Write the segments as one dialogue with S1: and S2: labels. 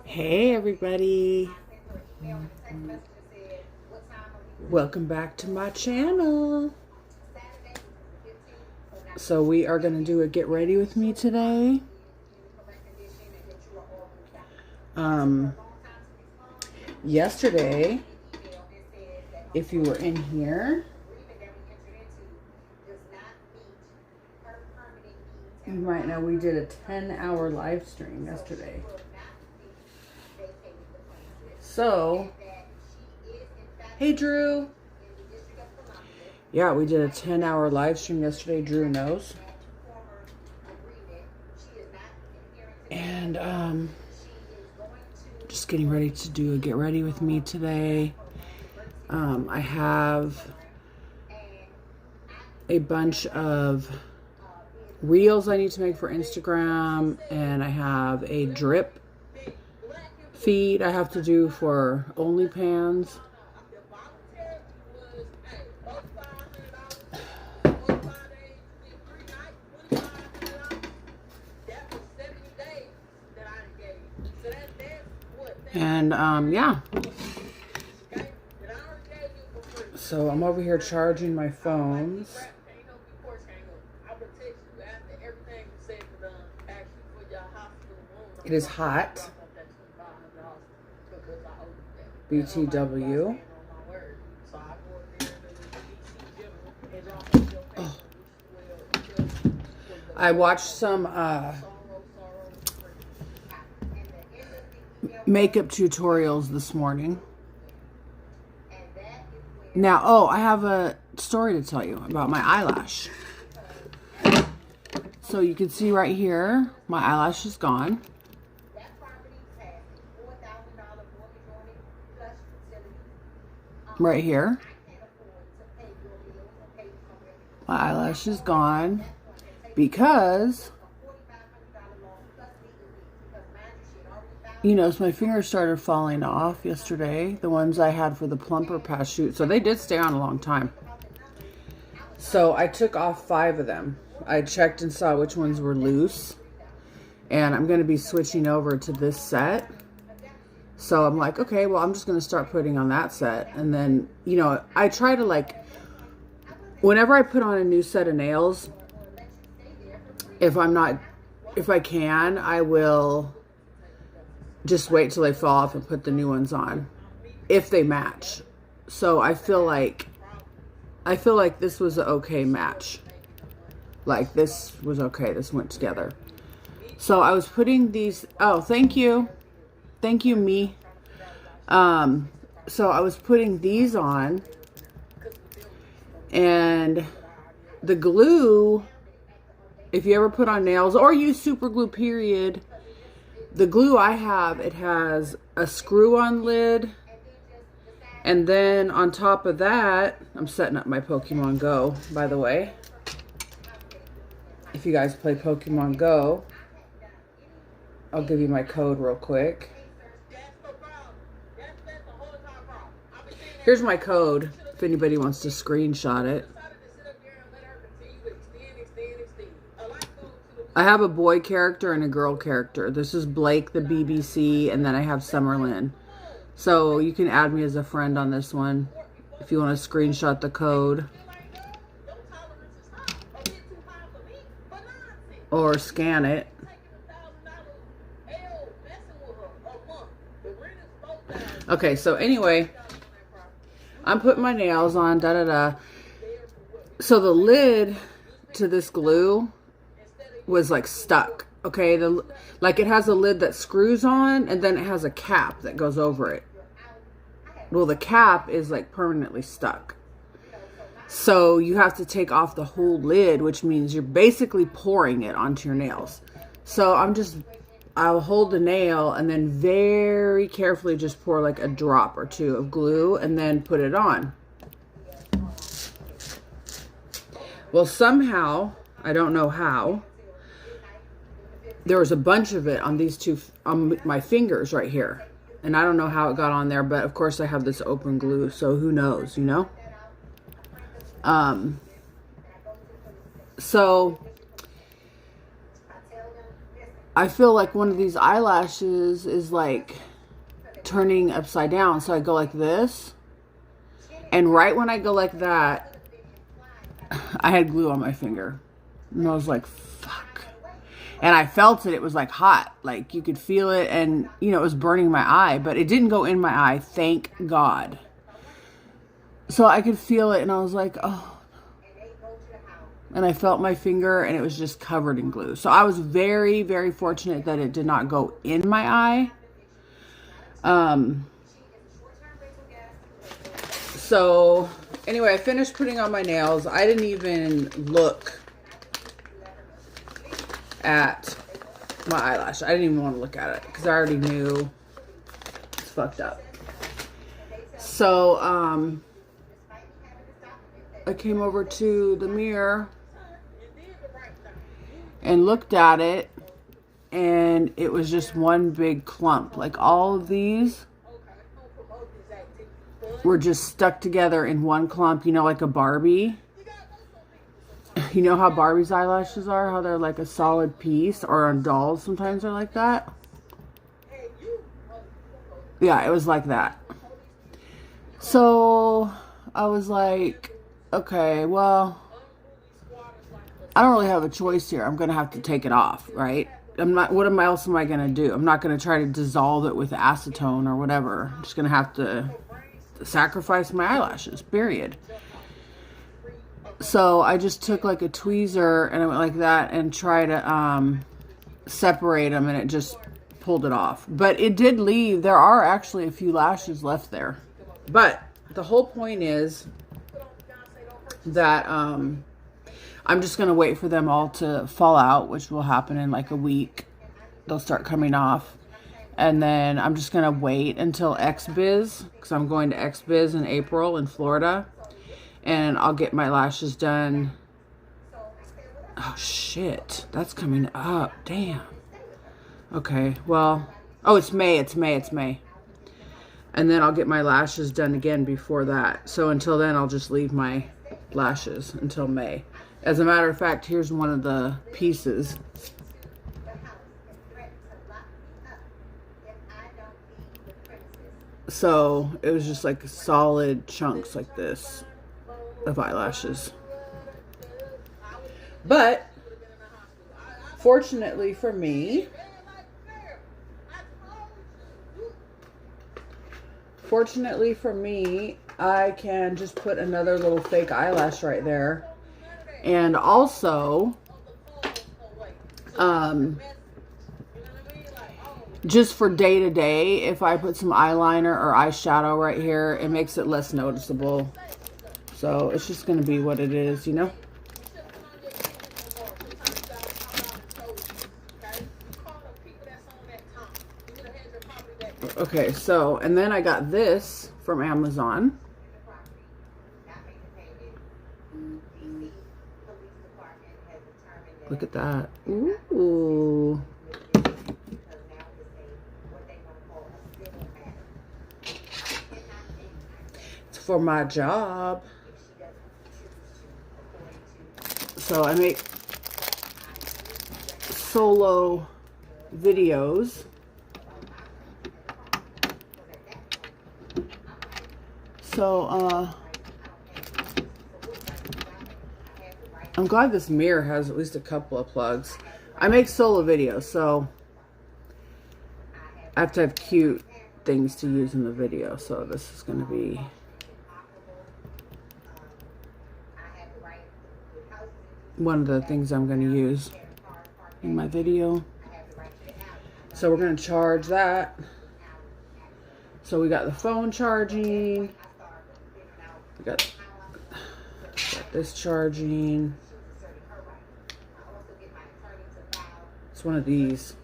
S1: Hey everybody, welcome back to my channel. So we are going to do a get ready with me today. Yesterday, if you were in here, you might know we did a 10-hour live stream yesterday. So, hey Drew. Yeah, we did a 10-hour live stream yesterday. Drew knows. And just getting ready to do a get ready with me today. I have a bunch of reels I need to make for Instagram, and I have a drip feed I have to do for OnlyFans. And yeah, so I'm over here charging my phones. It is hot. BTW. Oh. I watched some makeup tutorials this morning. Now, oh, I have a story to tell you about my eyelash. So you can see right here, my eyelash is gone. Right here. My eyelash is gone because, you know, so my fingers started falling off yesterday. The ones I had for the plumper pass shoot. So they did stay on a long time. So I took off 5 of them. I checked and saw which ones were loose. And I'm going to be switching over to this set. So I'm like, okay, well, I'm just going to start putting on that set. And then, you know, I try to, like, whenever I put on a new set of nails, if I can, I will just wait till they fall off and put the new ones on, if they match. So I feel like this was an okay match. Like, this was okay. This went together. So I was putting these, oh, thank you. Thank you, me. So I was putting these on, and the glue, if you ever put on nails or use super glue, period, the glue I have, it has a screw-on lid, and then on top of that, I'm setting up my Pokémon Go, by the way. If you guys play Pokémon Go, I'll give you my code real quick. Here's my code if anybody wants to screenshot it. I have a boy character and a girl character. This is Blake, the BBC, and then I have Summerlin. So you can add me as a friend on this one if you want to screenshot the code. Or scan it. Okay, so anyway, I'm putting my nails on, So the lid to this glue was like stuck. Okay, like it has a lid that screws on, and then it has a cap that goes over it. Well, the cap is like permanently stuck. So you have to take off the whole lid, which means you're basically pouring it onto your nails. So I'll hold the nail and then very carefully just pour like a drop or 2 of glue and then put it on. Well, somehow, I don't know how, there was a bunch of it on these on my fingers right here. And I don't know how it got on there, but of course I have this open glue, so who knows, you know? So I feel like one of these eyelashes is like turning upside down. So I go like this. And right when I go like that, I had glue on my finger. And I was like, fuck. And I felt it. It was like hot. Like you could feel it. And, you know, it was burning my eye. But it didn't go in my eye. Thank God. So I could feel it. And I was like, oh. And I felt my finger. And it was just covered in glue. So I was very, very fortunate that it did not go in my eye. So anyway, I finished putting on my nails. I didn't even look at my eyelash. I didn't even want to look at it because I already knew it's fucked up. So I came over to the mirror and looked at it, and it was just one big clump. Like all of these were just stuck together in one clump, you know, like a Barbie. You know how Barbie's eyelashes are? How they're like a solid piece, or on dolls sometimes they're like that. Yeah, it was like that. So I was like, okay, well, I don't really have a choice here. I'm going to have to take it off, right? What else am I going to do? I'm not going to try to dissolve it with acetone or whatever. I'm just going to have to sacrifice my eyelashes, period. So I just took like a tweezer and I went like that and tried to separate them, and it just pulled it off. But it did leave. There are actually a few lashes left there. But the whole point is that I'm just going to wait for them all to fall out, which will happen in like a week. They'll start coming off. And then I'm just going to wait until XBiz, because I'm going to XBiz in April in Florida. And I'll get my lashes done. Oh, shit. That's coming up. Damn. Okay, well. Oh, it's May. It's May. And then I'll get my lashes done again before that. So until then, I'll just leave my lashes until May. As a matter of fact, here's one of the pieces. So it was just like solid chunks like this of eyelashes. But fortunately for me, I can just put another little fake eyelash right there. And also, just for day to day, if I put some eyeliner or eyeshadow right here, it makes it less noticeable. So it's just going to be what it is, you know? Okay, so, and then I got this from Amazon. Look at that. Ooh. It's for my job. So I make solo videos. So, I'm glad this mirror has at least a couple of plugs. I make solo videos, so I have to have cute things to use in the video. So this is going to be one of the things I'm going to use in my video. So we're going to charge that. So we got the phone charging. We got this charging. It's one of these.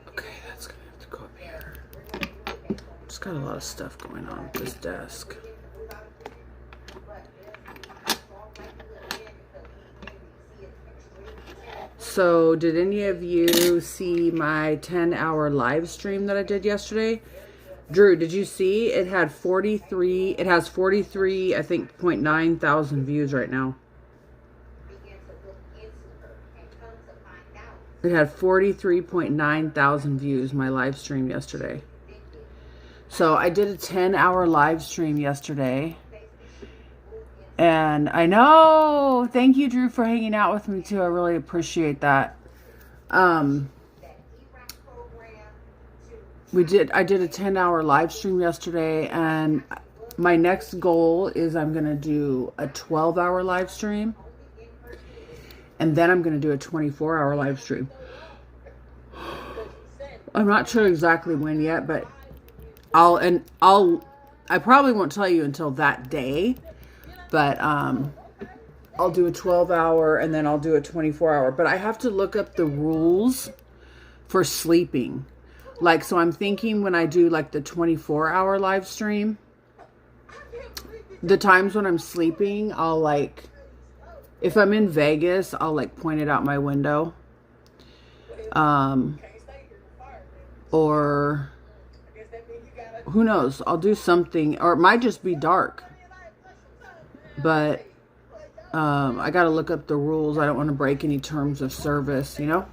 S1: Okay, that's gonna have to go up here. Just got a lot of stuff going on with this desk. So, did any of you see my 10-hour live stream that I did yesterday? Drew, did you see it had 43, it has 43, I think, 0.9 thousand views right now. It had 43.9 thousand views, my live stream yesterday. So I did a 10-hour live stream yesterday. And I know, thank you, Drew, for hanging out with me too. I really appreciate that. I did a 10-hour live stream yesterday, and my next goal is I'm going to do a 12-hour live stream. And then I'm going to do a 24-hour live stream. I'm not sure exactly when yet, but I probably won't tell you until that day. But I'll do a 12-hour and then I'll do a 24-hour. But I have to look up the rules for sleeping. Like, so I'm thinking when I do like the 24-hour live stream, the times when I'm sleeping, I'll like, if I'm in Vegas, I'll like point it out my window. Or who knows? I'll do something, or it might just be dark. But I got to look up the rules. I don't want to break any terms of service, you know?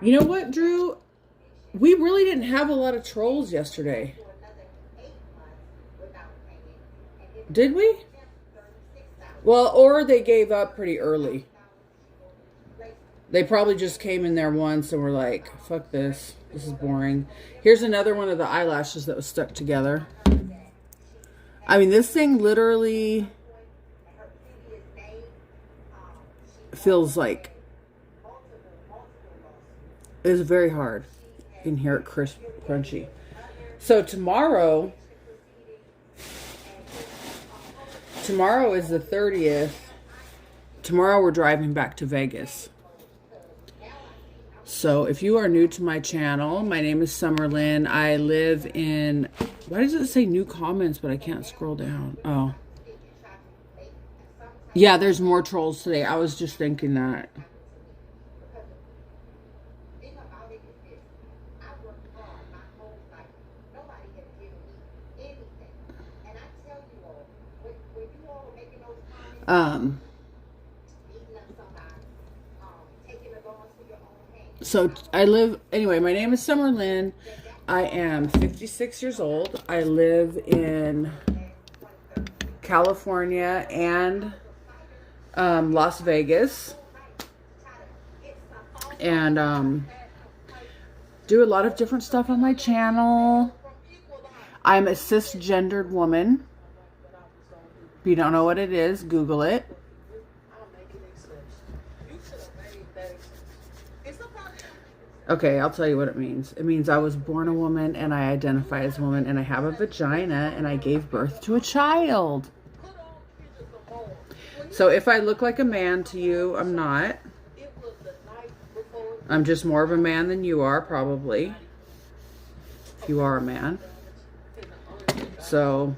S1: You know what, Drew? We really didn't have a lot of trolls yesterday. Did we? Well, or they gave up pretty early. They probably just came in there once and were like, fuck this. This is boring. Here's another one of the eyelashes that was stuck together. I mean, this thing literally feels like it's very hard. You can hear it crisp, crunchy. So tomorrow is the 30th. Tomorrow we're driving back to Vegas. So if you are new to my channel, my name is Summerlyn. I live in, why does it say new comments, but I can't scroll down? Oh. Yeah, there's more trolls today. I was just thinking that. So anyway, my name is Summerlyn. I am 56 years old. I live in California and Las Vegas. And do a lot of different stuff on my channel. I'm a cisgendered woman. If you don't know what it is, Google it. Okay, I'll tell you what it means. It means I was born a woman and I identify as a woman and I have a vagina and I gave birth to a child. So if I look like a man to you, I'm not. I'm just more of a man than you are, probably. If you are a man. So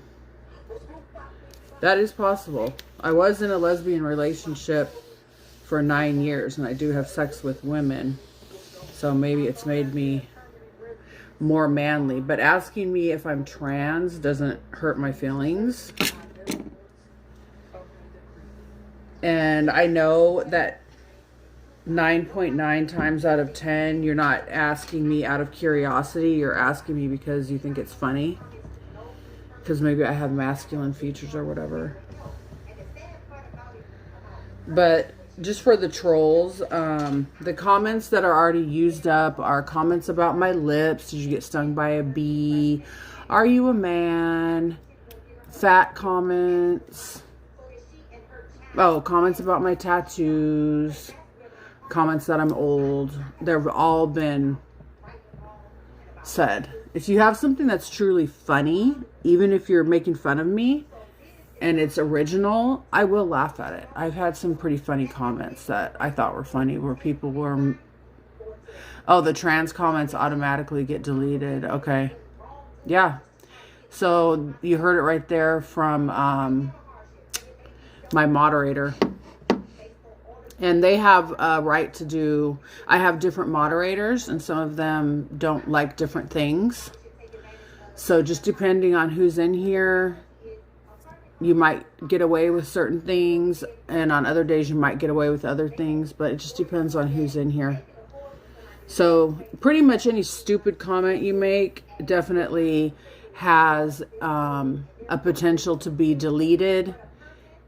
S1: that is possible. I was in a lesbian relationship for 9 years and I do have sex with women. So maybe it's made me more manly. But asking me if I'm trans doesn't hurt my feelings. And I know that 9.9 times out of 10, you're not asking me out of curiosity. You're asking me because you think it's funny. Because maybe I have masculine features or whatever. But just for the trolls, the comments that are already used up are comments about my lips. Did you get stung by a bee? Are you a man? Fat comments. Oh, comments about my tattoos. Comments that I'm old. They've all been said. If you have something that's truly funny, even if you're making fun of me, and it's original, I will laugh at it. I've had some pretty funny comments that I thought were funny, where people were, oh, the trans comments automatically get deleted. Okay. Yeah. So you heard it right there from my moderator. And they have a right to do, I have different moderators, and some of them don't like different things. So just depending on who's in here, you might get away with certain things, and on other days you might get away with other things, but it just depends on who's in here. So pretty much any stupid comment you make definitely has a potential to be deleted,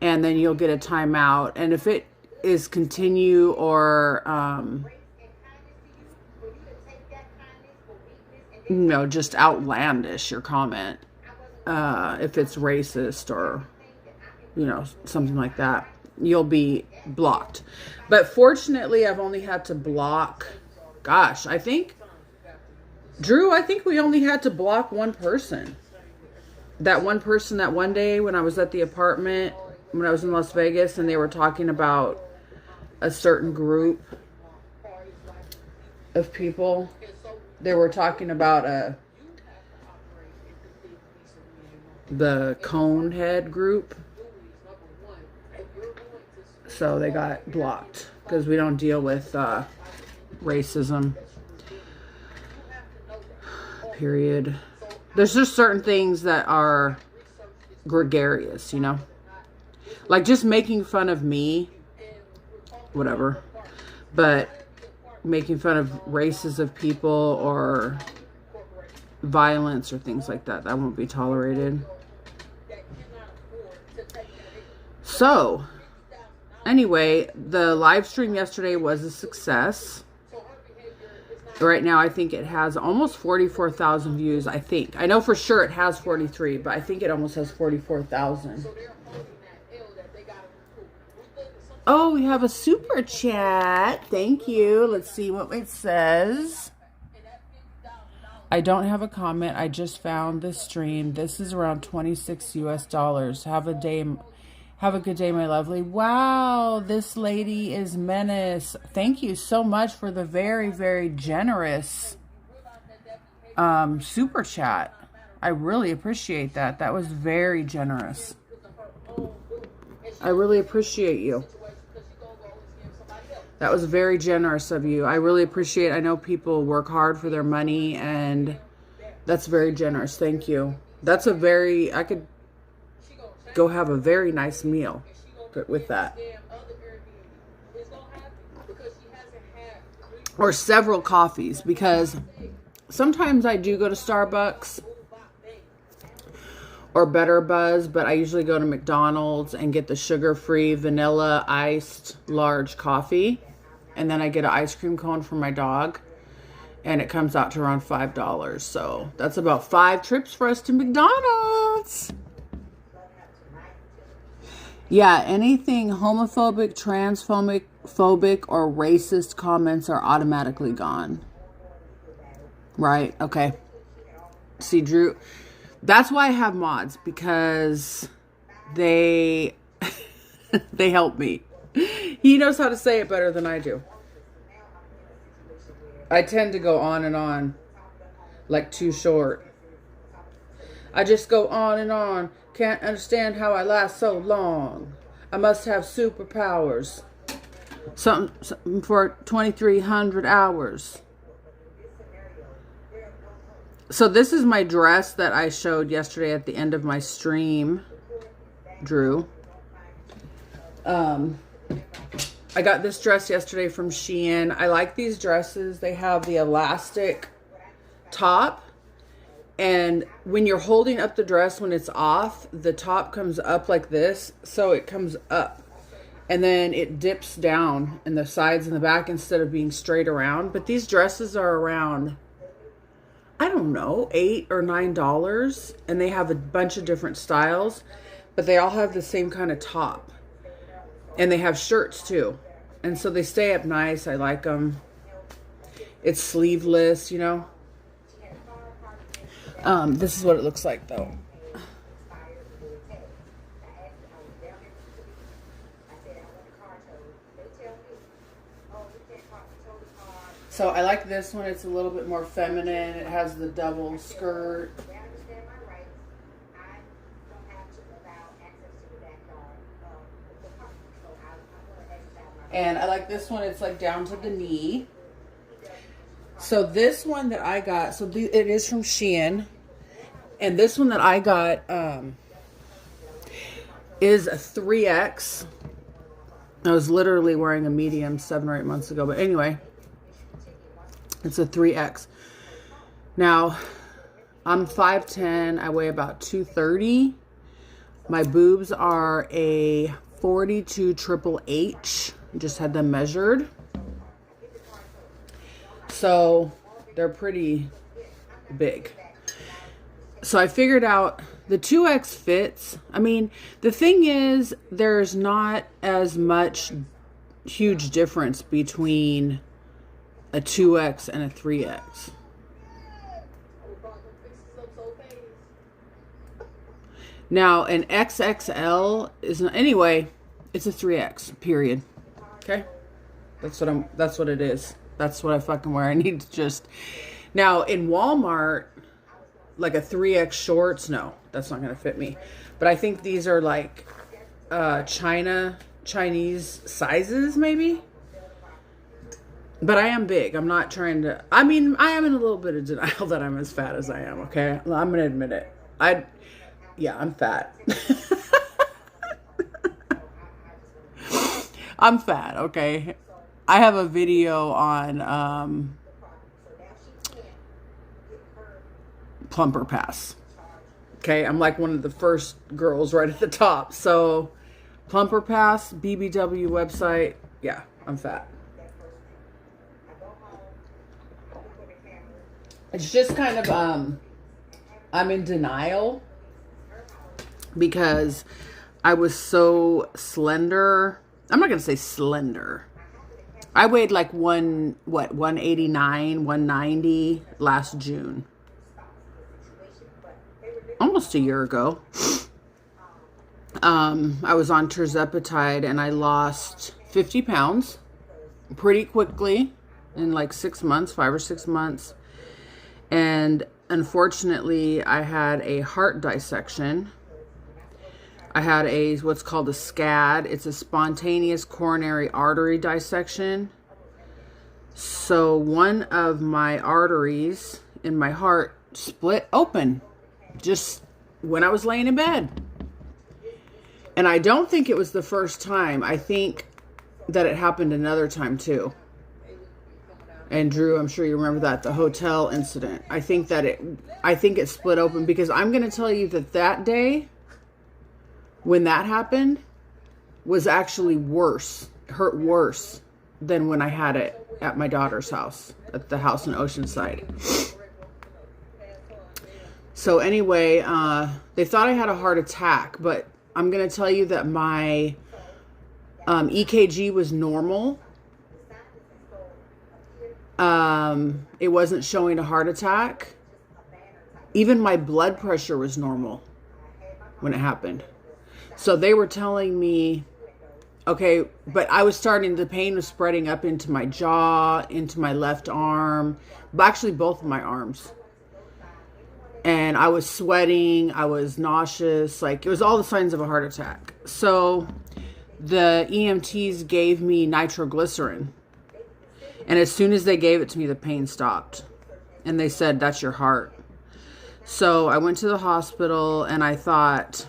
S1: and then you'll get a timeout. And if it is continue or just outlandish, your comment, if it's racist or something like that, you'll be blocked. But fortunately, I've only had to block, gosh, I think Drew, I think we only had to block one person. That one person that one day when I was at the apartment, when I was in Las Vegas, and they were talking about a certain group of people. They were talking about the Conehead group. So they got blocked because we don't deal with racism. Period. There's just certain things that are gregarious, like just making fun of me, whatever, but making fun of races of people or violence or things like that, that won't be tolerated. So anyway, the live stream yesterday was a success. Right now, I think it has almost 44,000 views, I think. I know for sure it has 43, but I think it almost has 44,000. Oh, we have a super chat. Thank you. Let's see what it says. I don't have a comment. I just found this stream. This is around $26 US. Have a good day, my lovely. Wow, this lady is Menace. Thank you so much for the very, very generous super chat. I really appreciate that. That was very generous. I really appreciate you. That was very generous of you. I really appreciate it. I know people work hard for their money, and that's very generous. Thank you. That's I could go have a very nice meal with that. Or several coffees, because sometimes I do go to Starbucks or Better Buzz, but I usually go to McDonald's and get the sugar-free vanilla iced large coffee. And then I get an ice cream cone for my dog, and it comes out to around $5. So that's about 5 trips for us to McDonald's. Yeah, anything homophobic, transphobic, or racist comments are automatically gone. Right? Okay. See, Drew, that's why I have mods, because they help me. He knows how to say it better than I do. I tend to go on and on, like Too Short. I just go on and on. Can't understand how I last so long. I must have superpowers. Something for 2,300 hours. So this is my dress that I showed yesterday at the end of my stream, Drew. I got this dress yesterday from Shein. I like these dresses. They have the elastic top. And when you're holding up the dress, when it's off, the top comes up like this. So it comes up. And then it dips down in the sides and the back instead of being straight around. But these dresses are around, I don't know, $8 or $9. And they have a bunch of different styles. But they all have the same kind of top. And they have shirts too. And so they stay up nice. I like them. It's sleeveless, This is what it looks like though. So I like this one. It's a little bit more feminine. It has the double skirt. And I like this one. It's like down to the knee. So this one that I got, it is from Shein. And this one that I got is a 3X. I was literally wearing a medium 7 or 8 months ago. But anyway, it's a 3X. Now, I'm 5'10". I weigh about 230. My boobs are a 42 triple H. Just had them measured. So they're pretty big. So I figured out the 2X fits. I mean, the thing is, there's not as much huge difference between a 2X and a 3X. Now, an XXL is not, anyway, it's a 3X, period. Okay? That's what it is. That's what I fucking wear. I need to just, now in Walmart, like a 3X shorts, no, that's not going to fit me. But I think these are like Chinese sizes maybe. But I am big. I'm not trying to, I mean, I am in a little bit of denial that I'm as fat as I am, okay? I'm going to admit it. Yeah, I'm fat. I'm fat, okay? I have a video on Plumper Pass. Okay, I'm like one of the first girls right at the top. So, Plumper Pass, BBW website. Yeah, I'm fat. It's just kind of, I'm in denial because I was so slender. I'm not going to say slender. I weighed like 189, 190 last June. Almost a year ago. I was on tirzepatide and I lost 50 pounds pretty quickly in like 6 months, 5 or 6 months. And unfortunately, I had a heart dissection. I had what's called a SCAD. It's a spontaneous coronary artery dissection. So one of my arteries in my heart split open just when I was laying in bed. And I don't think it was the first time. I think that it happened another time too. And Drew, I'm sure you remember that, the hotel incident. I think it split open because I'm going to tell you that day when that happened was actually hurt worse than when I had it at my daughter's house, at the house in Oceanside. So anyway, they thought I had a heart attack, but I'm going to tell you that my EKG was normal. It wasn't showing a heart attack. Even my blood pressure was normal when it happened. So they were telling me, okay, but the pain was spreading up into my jaw, into my left arm, actually both of my arms. And I was sweating, I was nauseous, like it was all the signs of a heart attack. So the EMTs gave me nitroglycerin. And as soon as they gave it to me, the pain stopped. And they said, that's your heart. So I went to the hospital and I thought,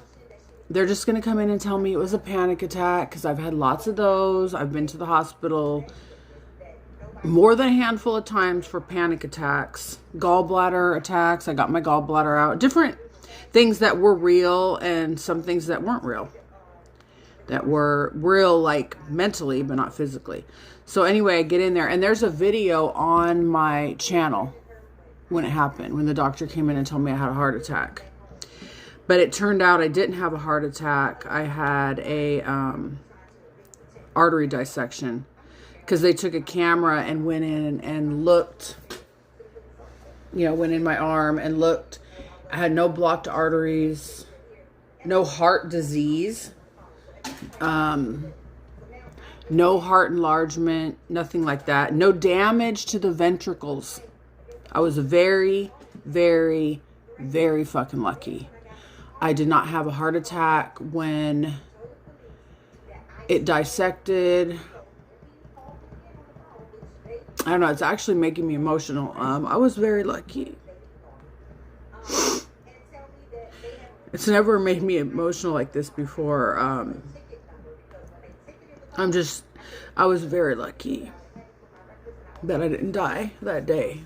S1: they're just going to come in and tell me it was a panic attack because I've had lots of those. I've been to the hospital more than a handful of times for panic attacks, gallbladder attacks. I got my gallbladder out. Different things that were real and some things that weren't real. That were real like mentally, but not physically. So anyway, I get in there and there's a video on my channel when it happened, when the doctor came in and told me I had a heart attack. But it turned out I didn't have a heart attack. I had a artery dissection because they took a camera and went in and looked, went in my arm and looked. I had no blocked arteries, no heart disease, no No heart enlargement, nothing like that. No damage to the ventricles. I was very, very, very fucking lucky. I did not have a heart attack when it dissected. I don't know, it's actually making me emotional. I was very lucky. It's never made me emotional like this before. I was very lucky that I didn't die that day.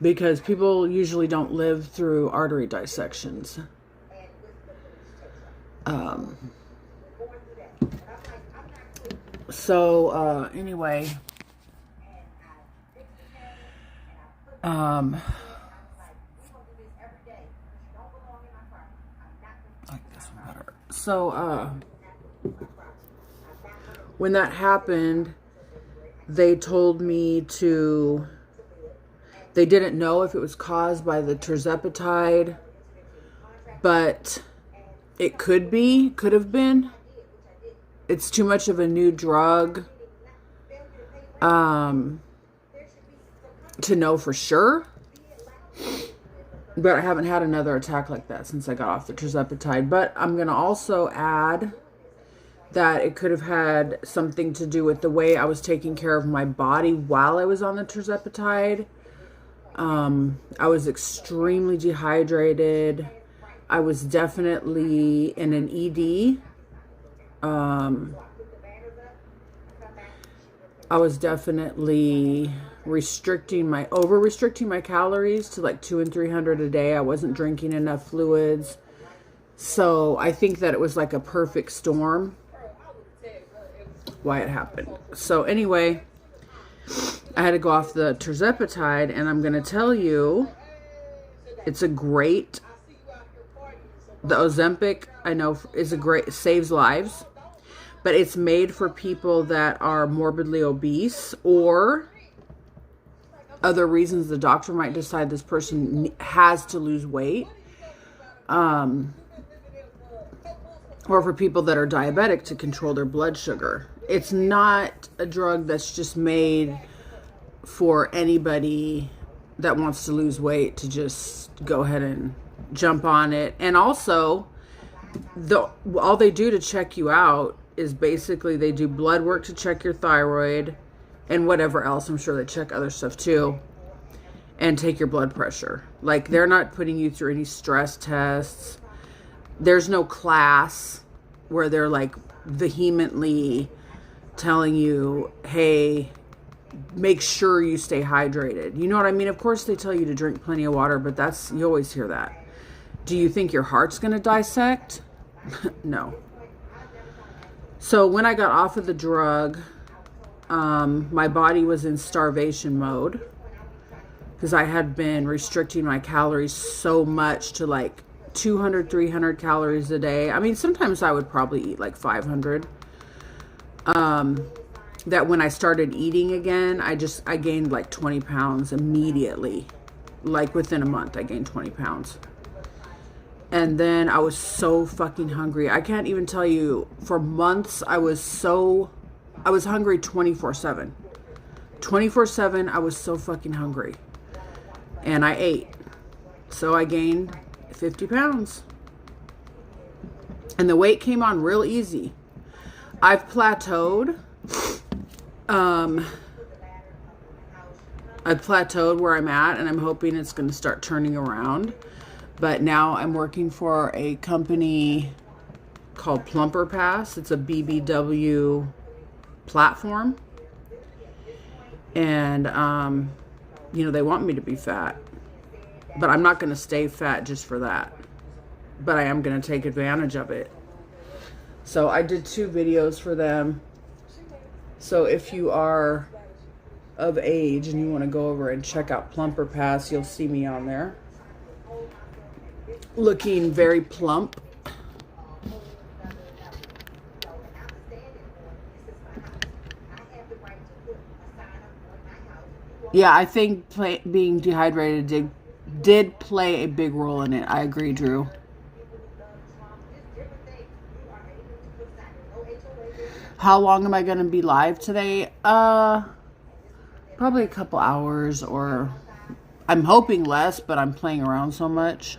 S1: Because people usually don't live through artery dissections. Anyway. I like this one better. When that happened, they told me they didn't know if it was caused by the terzepatide, but it could have been. It's too much of a new drug to know for sure. But I haven't had another attack like that since I got off the terzepatide. But I'm going to also add that it could have had something to do with the way I was taking care of my body while I was on the terzepatide. I was extremely dehydrated. I was definitely in an ED. I was definitely over-restricting my calories to like 200 and 300 a day. I wasn't drinking enough fluids. So I think that it was like a perfect storm why it happened. So anyway, I had to go off the terzepatide, and I'm going to tell you, the Ozempic, I know, saves lives, but it's made for people that are morbidly obese or other reasons the doctor might decide this person has to lose weight. Or for people that are diabetic to control their blood sugar. It's not a drug that's just made for anybody that wants to lose weight to just go ahead and jump on it. And also, all they do to check you out is basically they do blood work to check your thyroid and whatever else. I'm sure they check other stuff too. And take your blood pressure. Like, they're not putting you through any stress tests. There's no class where they're like vehemently telling you, hey, make sure you stay hydrated. You know what I mean? Of course they tell you to drink plenty of water, but you always hear that. Do you think your heart's going to dissect? No. So when I got off of the drug, my body was in starvation mode because I had been restricting my calories so much to like 200, 300 calories a day. I mean, sometimes I would probably eat like 500. That when I started eating again, I gained like 20 pounds immediately. Like within a month, I gained 20 pounds. And then I was so fucking hungry. I can't even tell you, for months, I was hungry 24/7. 24/7, I was so fucking hungry. And I ate. So I gained 50 pounds. And the weight came on real easy. I've plateaued. I've plateaued where I'm at, and I'm hoping it's going to start turning around. But now I'm working for a company called Plumper Pass. It's a BBW platform. And, they want me to be fat. But I'm not going to stay fat just for that. But I am going to take advantage of it. So I did 2 videos for them. So if you are of age and you want to go over and check out Plumper Pass, you'll see me on there. Looking very plump. Yeah, I think being dehydrated did play a big role in it. I agree, Drew. How long am I going to be live today? Probably a couple hours, or I'm hoping less, but I'm playing around so much.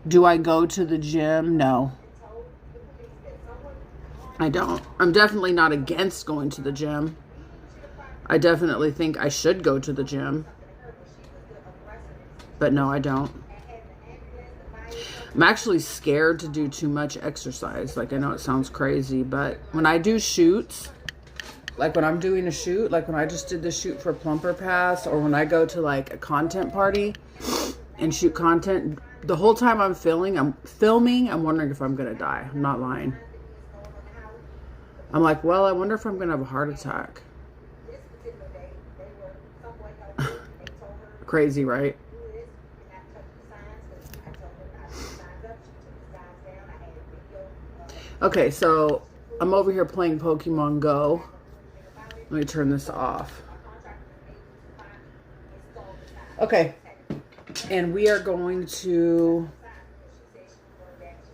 S1: Do I go to the gym? No. I don't. I'm definitely not against going to the gym. I definitely think I should go to the gym. But no, I don't. I'm actually scared to do too much exercise. Like, I know it sounds crazy, but when I do shoots, like when I'm doing a shoot, like when I just did the shoot for Plumper Pass, or when I go to like a content party and shoot content, the whole time I'm filming, I'm wondering if I'm going to die. I'm not lying. I'm like, well, I wonder if I'm going to have a heart attack. Crazy, right? Okay, so I'm over here playing Pokemon Go. Let me turn this off. Okay, and we are going to...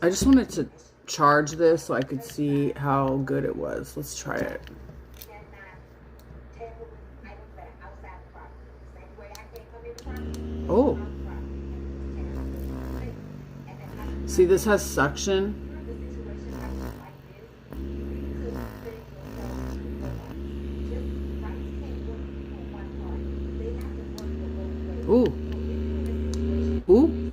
S1: I just wanted to charge this so I could see how good it was. Let's try it. Oh. See, this has suction. Ooh. Ooh.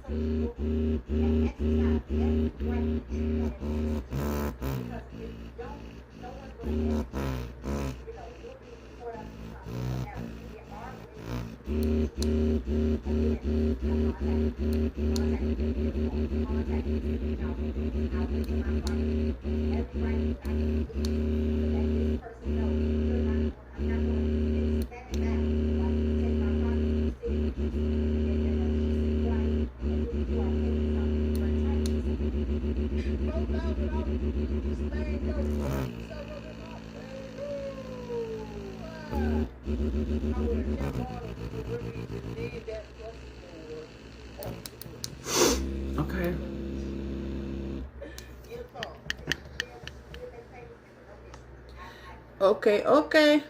S1: Okay. Okay.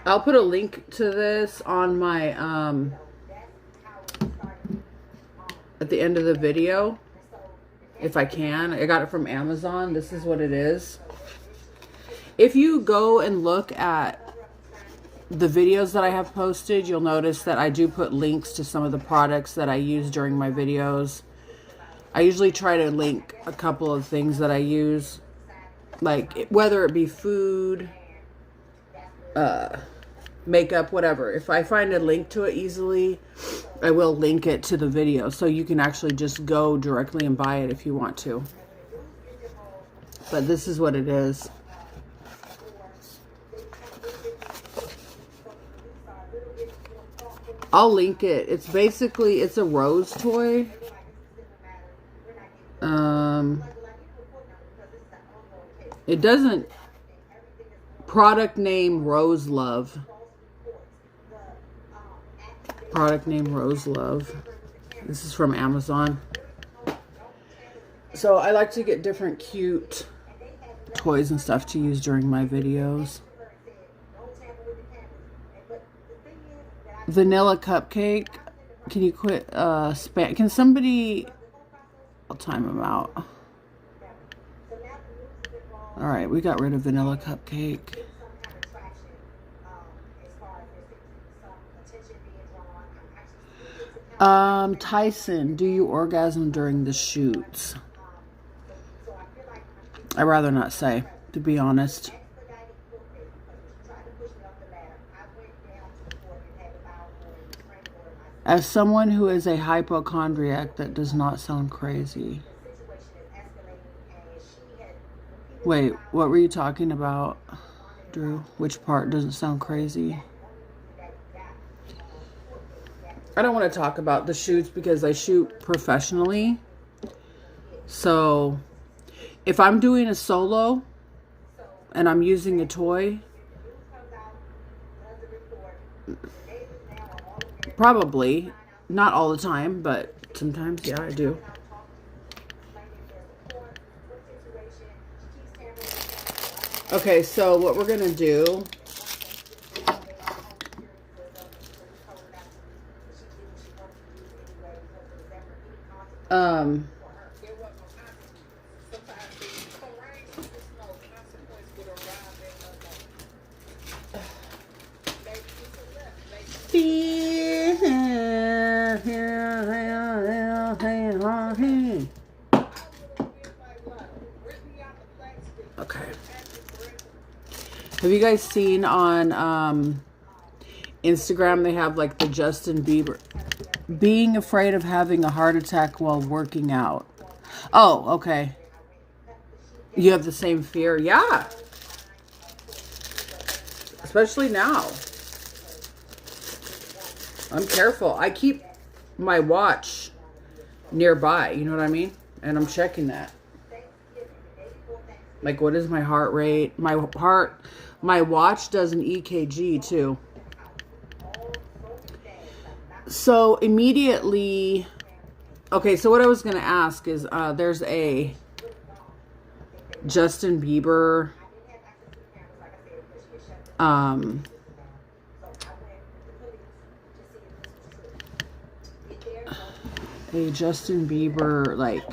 S1: I'll put a link to this on my, at the end of the video, if I can. I got it from Amazon. This is what it is. If you go and look at the videos that I have posted, you'll notice that I do put links to some of the products that I use during my videos. I usually try to link a couple of things that I use, like whether it be food, makeup, whatever. If I find a link to it easily, I will link it to the video, so you can actually just go directly and buy it if you want to. But this is what it is. I'll link it. It's basically, it's a rose toy. It doesn't, product name Rose Love. Product name Rose Love. This is from Amazon. So I like to get different cute toys and stuff to use during my videos. Vanilla cupcake. Can you quit spam? Can somebody... I'll time them out. Alright, we got rid of vanilla cupcake. Tyson, do you orgasm during the shoots? I'd rather not say, to be honest. As someone who is a hypochondriac, that does not sound crazy. Wait, what were you talking about, Drew? Which part doesn't sound crazy? I don't want to talk about the shoots because I shoot professionally. So if I'm doing a solo and I'm using a toy, probably not all the time, but sometimes, yeah, I do. Okay, so what we're going to do... Okay. Have you guys seen on Instagram, they have like the Justin Bieber being afraid of having a heart attack while working out? Oh, okay. You have the same fear? Yeah. Especially now. I'm careful. I keep my watch nearby, you know what I mean? And I'm checking that. Like, what is my heart rate? My watch does an EKG too. So immediately, okay, so what I was going to ask is, there's a Justin Bieber, like,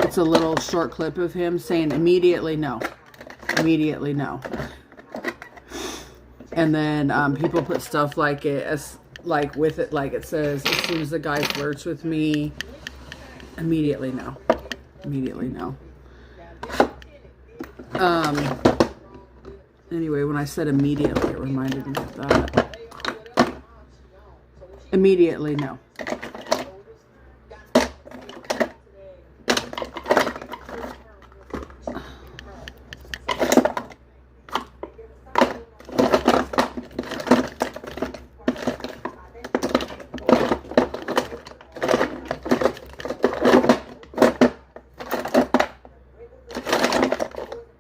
S1: it's a little short clip of him saying immediately no. Immediately no. And then people put stuff like it as like with it, like it says, as soon as the guy flirts with me, immediately no. Immediately no. Anyway, when I said immediately, it reminded me of that. Immediately no.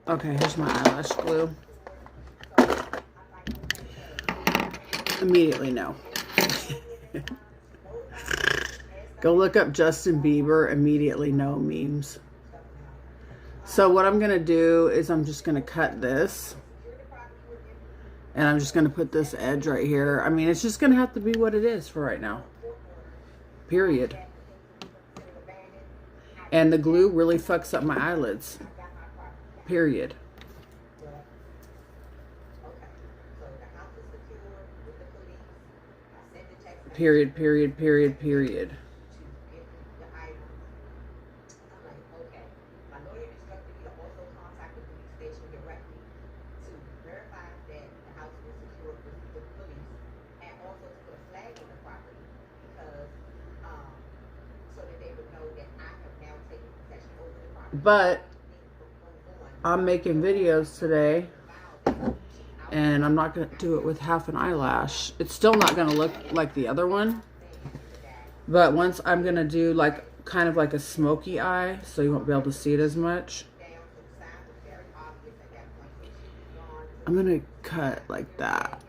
S1: Okay, here's my eyelash glue. Immediately no. Go look up Justin Bieber immediately no memes. So what I'm going to do is I'm just going to cut this. And I'm just going to put this edge right here. I mean, it's just going to have to be what it is for right now. Period. And the glue really fucks up my eyelids. Period. Period, period, period, period. But I'm making videos today, and I'm not going to do it with half an eyelash. It's still not going to look like the other one. But once I'm going to do like kind of like a smoky eye, so you won't be able to see it as much. I'm going to cut like that.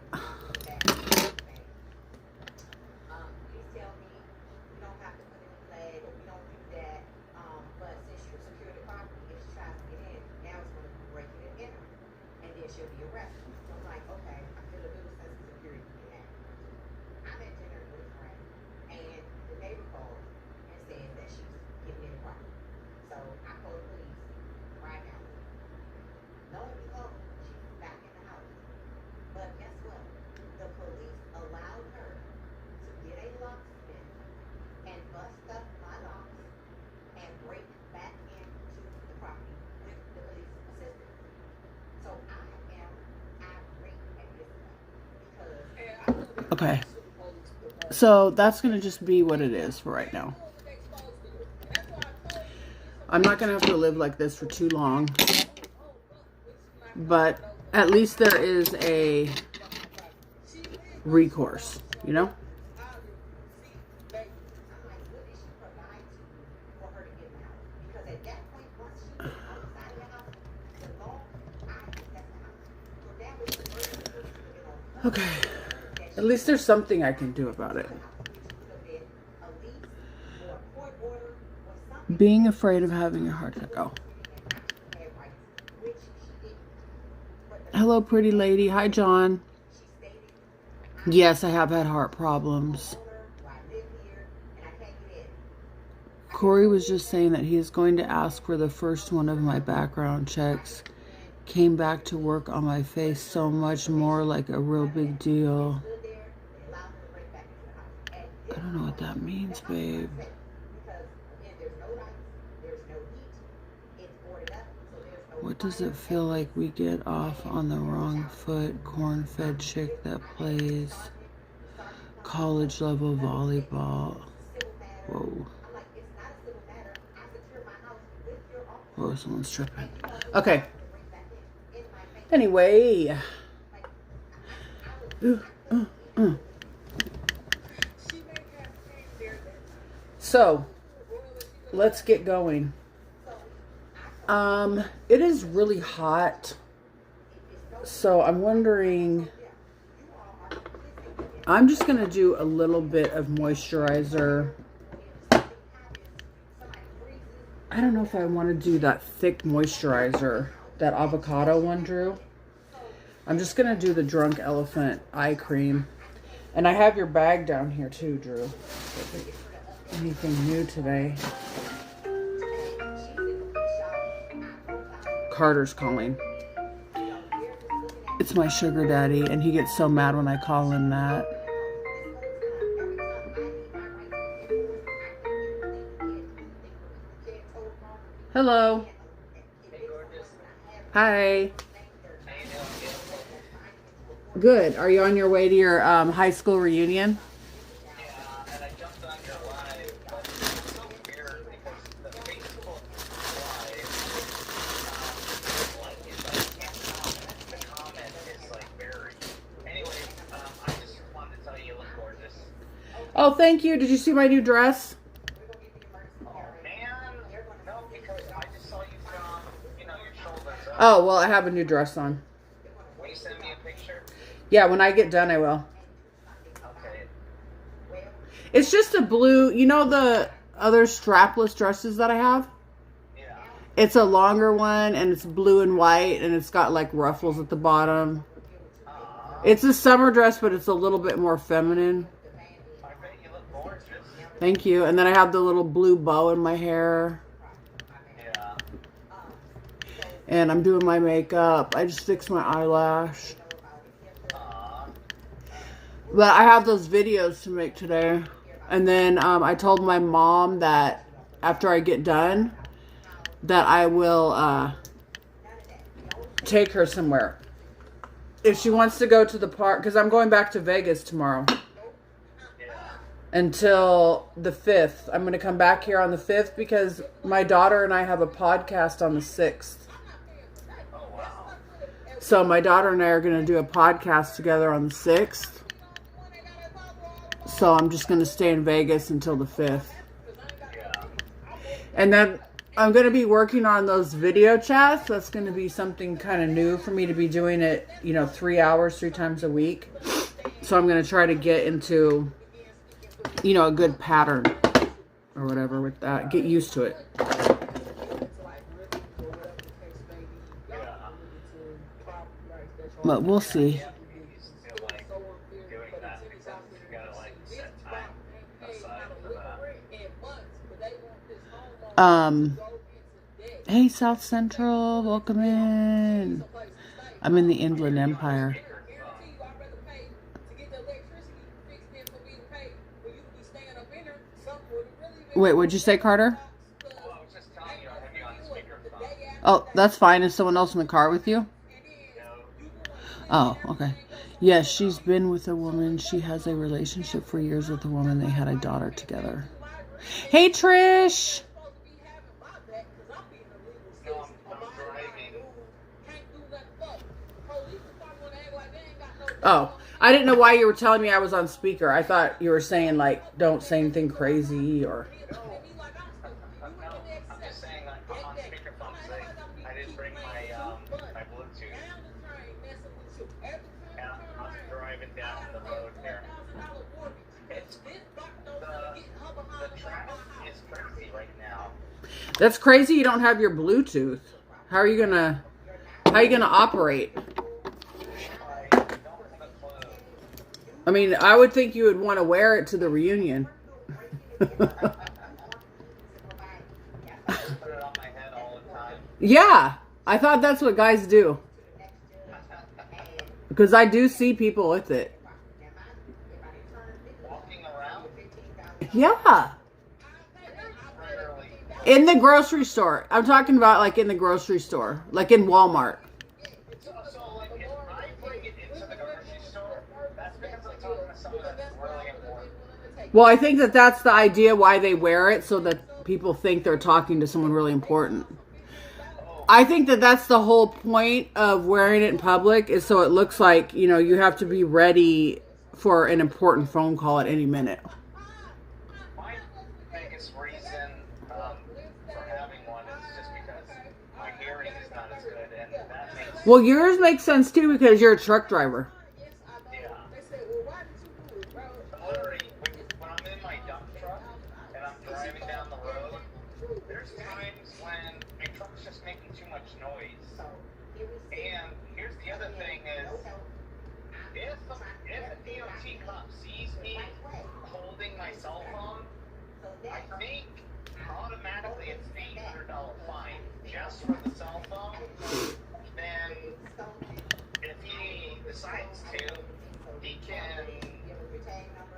S1: Okay, so that's going to just be what it is for right now. I'm not going to have to live like this for too long, but at least there is a recourse, you know? Okay. At least there's something I can do about it. Being afraid of having a heart attack. Oh. Hello, pretty lady. Hi, John. Yes, I have had heart problems. Corey was just saying that he is going to ask for the first one of my background checks. Came back to work on my face so much more like a real big deal. I don't know what that means, babe. What does it feel like we get off on the wrong foot? Corn-fed chick that plays college level volleyball. Whoa. Whoa, someone's tripping. Okay. Anyway. So, let's get going. It is really hot, so I'm wondering, I'm just going to do a little bit of moisturizer. I don't know if I want to do that thick moisturizer, that avocado one, Drew. I'm just going to do the Drunk Elephant eye cream. And I have your bag down here too, Drew. Anything new today? Carter's calling. It's my sugar daddy, and he gets so mad when I call him that. Hello. Hi. Good. Are you on your way to your high school reunion? Oh, thank you. Did you see my new dress? Oh, well, I have a new dress on.
S2: Will you send me a picture?
S1: Yeah, when I get done, I will.
S2: Okay.
S1: It's just a blue, you know the other strapless dresses that I have?
S2: Yeah.
S1: It's a longer one, and it's blue and white, and it's got like ruffles at the bottom. It's a summer dress, but it's a little bit more feminine.
S2: I bet you look gorgeous.
S1: Thank you. And then I have the little blue bow in my hair.
S2: Yeah.
S1: And I'm doing my makeup. I just fixed my eyelash. But I have those videos to make today. And then I told my mom that after I get done, that I will take her somewhere. If she wants to go to the park, because I'm going back to Vegas tomorrow. Until the 5th. I'm going to come back here on the 5th because my daughter and I have a podcast on the 6th. So my daughter and I are going to do a podcast together on the 6th. So I'm just going to stay in Vegas until the 5th. And then I'm going to be working on those video chats. That's going to be something kind of new for me to be doing it, 3 hours, 3 times a week. So I'm going to try to get into, a good pattern or whatever with that. Get used to it. But we'll see. Hey, South Central, welcome in. I'm in the Inland Empire. Wait, what'd you say, Carter? Oh, that's fine. Is someone else in the car with you? Oh, okay. Yes, she's been with a woman. She has a relationship for years with a woman. They had a daughter together. Hey, Trish. Oh, I didn't know why you were telling me I was on speaker. I thought you were saying, don't say anything crazy or...
S2: I'm just saying I'm on speakerphone today. I didn't bring my Bluetooth. Yeah, I'm driving down the road here. The traffic is crazy right now.
S1: That's crazy you don't have your Bluetooth. How are you gonna operate? I mean, I would think you would want to wear it to the reunion.
S2: Put it on my head all the time.
S1: Yeah, I thought that's what guys do. Because I do see people with it.
S2: Walking around?
S1: Yeah.
S2: Rarely.
S1: In the grocery store. I'm talking about like in the grocery store. Like in Walmart.
S2: So like, if I bring it into the grocery store, that's because I'm talking to someone that's really important.
S1: Well, I think that that's the idea why they wear it, so that people think they're talking to someone really important. I think that that's the whole point of wearing it in public, is so it looks like, you know, you have to be ready for an important phone call at any minute.
S2: My biggest reason for having one is just because my hearing is not as good, and that makes
S1: Well, yours makes sense too because you're a truck driver.
S2: literally when I'm in my dump truck and I'm driving down the road, there's times when my truck's just making too much noise. And here's the other thing is, if a DOT cop sees me holding my cell phone, I think automatically it's an $800 fine just for the cell phone. Then if he decides to, he can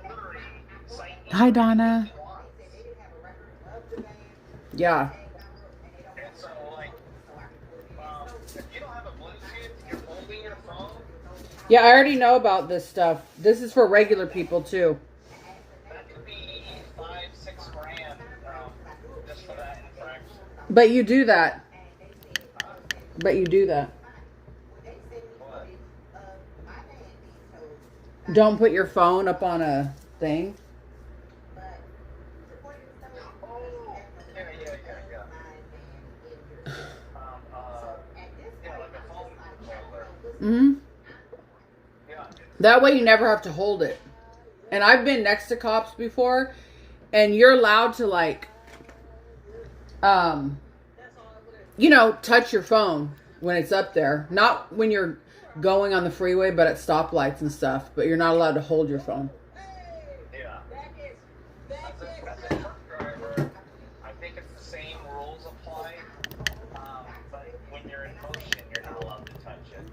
S2: literally cite me
S1: Hi, Donna.
S2: if he wants.
S1: Yeah.
S2: And so, like, if you don't have a Bluetooth, you're holding your phone,
S1: Yeah, I already know about this stuff. This is for regular people too.
S2: that could be $5-6 grand just for that infraction.
S1: But you do that. But you do that.
S2: What?
S1: Don't put your phone up on a thing.
S2: Oh, yeah. Yeah, like a phone holder.
S1: Mm-hmm.
S2: Yeah.
S1: That way you never have to hold it. And I've been next to cops before, and you're allowed to like, you know, touch your phone when it's up there. Not when you're going on the freeway, but at stoplights and stuff. But you're not allowed to hold your phone.
S2: Yeah. As a truck driver, I think it's the same rules apply. But when you're in motion, you're not allowed to touch it.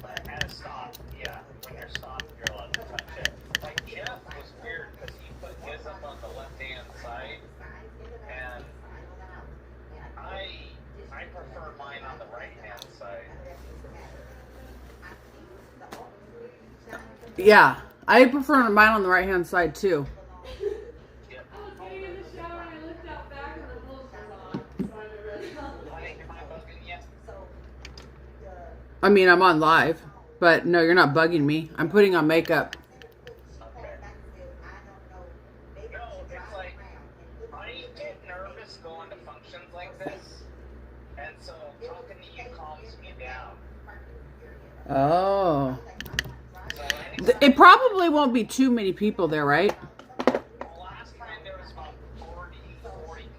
S2: But at a stop, yeah. When you're stopped, you're allowed to touch it. Like Jeff was weird because he put his up on the left-hand side, and I prefer mine on the right-hand side.
S1: Yeah, I prefer mine on the right hand side too.
S2: Yep.
S3: I was getting in the shower and I looked out back and the clothes was on. So I never
S2: Honey, am I bugging you?
S1: I mean, I'm on live, but no, you're not bugging me. I'm putting on makeup.
S2: Okay. No, it's like, I get nervous going to functions like this, and so talking to you calms me down.
S1: Oh.
S2: So anytime,
S1: It probably won't be too many people there, right?
S2: last time there was about 40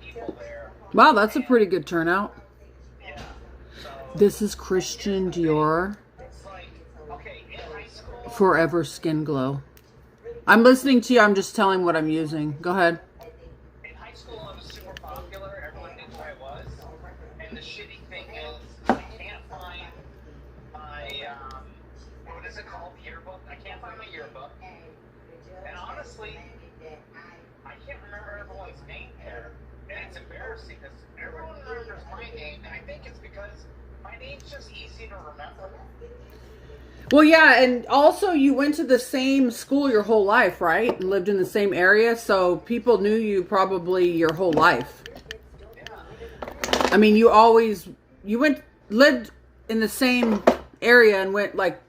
S2: people there.
S1: Wow, that's a pretty good turnout.
S2: Yeah. So
S1: This is Christian Dior
S2: it's like, okay, in high school,
S1: Forever Skin Glow. I'm listening to you. I'm just telling what I'm using. Go ahead.
S2: in high school I was super popular. Everyone knew who I was. And the shitty thing is, I can't find my, what is it called? Yearbook? I can't find my yearbook. And honestly, I can't remember everyone's name there. And it's embarrassing because everyone remembers my name. And I think it's because my name's just easy to remember.
S1: Well, yeah, and also you went to the same school your whole life, right? And lived in the same area, so people knew you probably your whole life.
S2: Yeah.
S1: I mean, lived in the same area and went like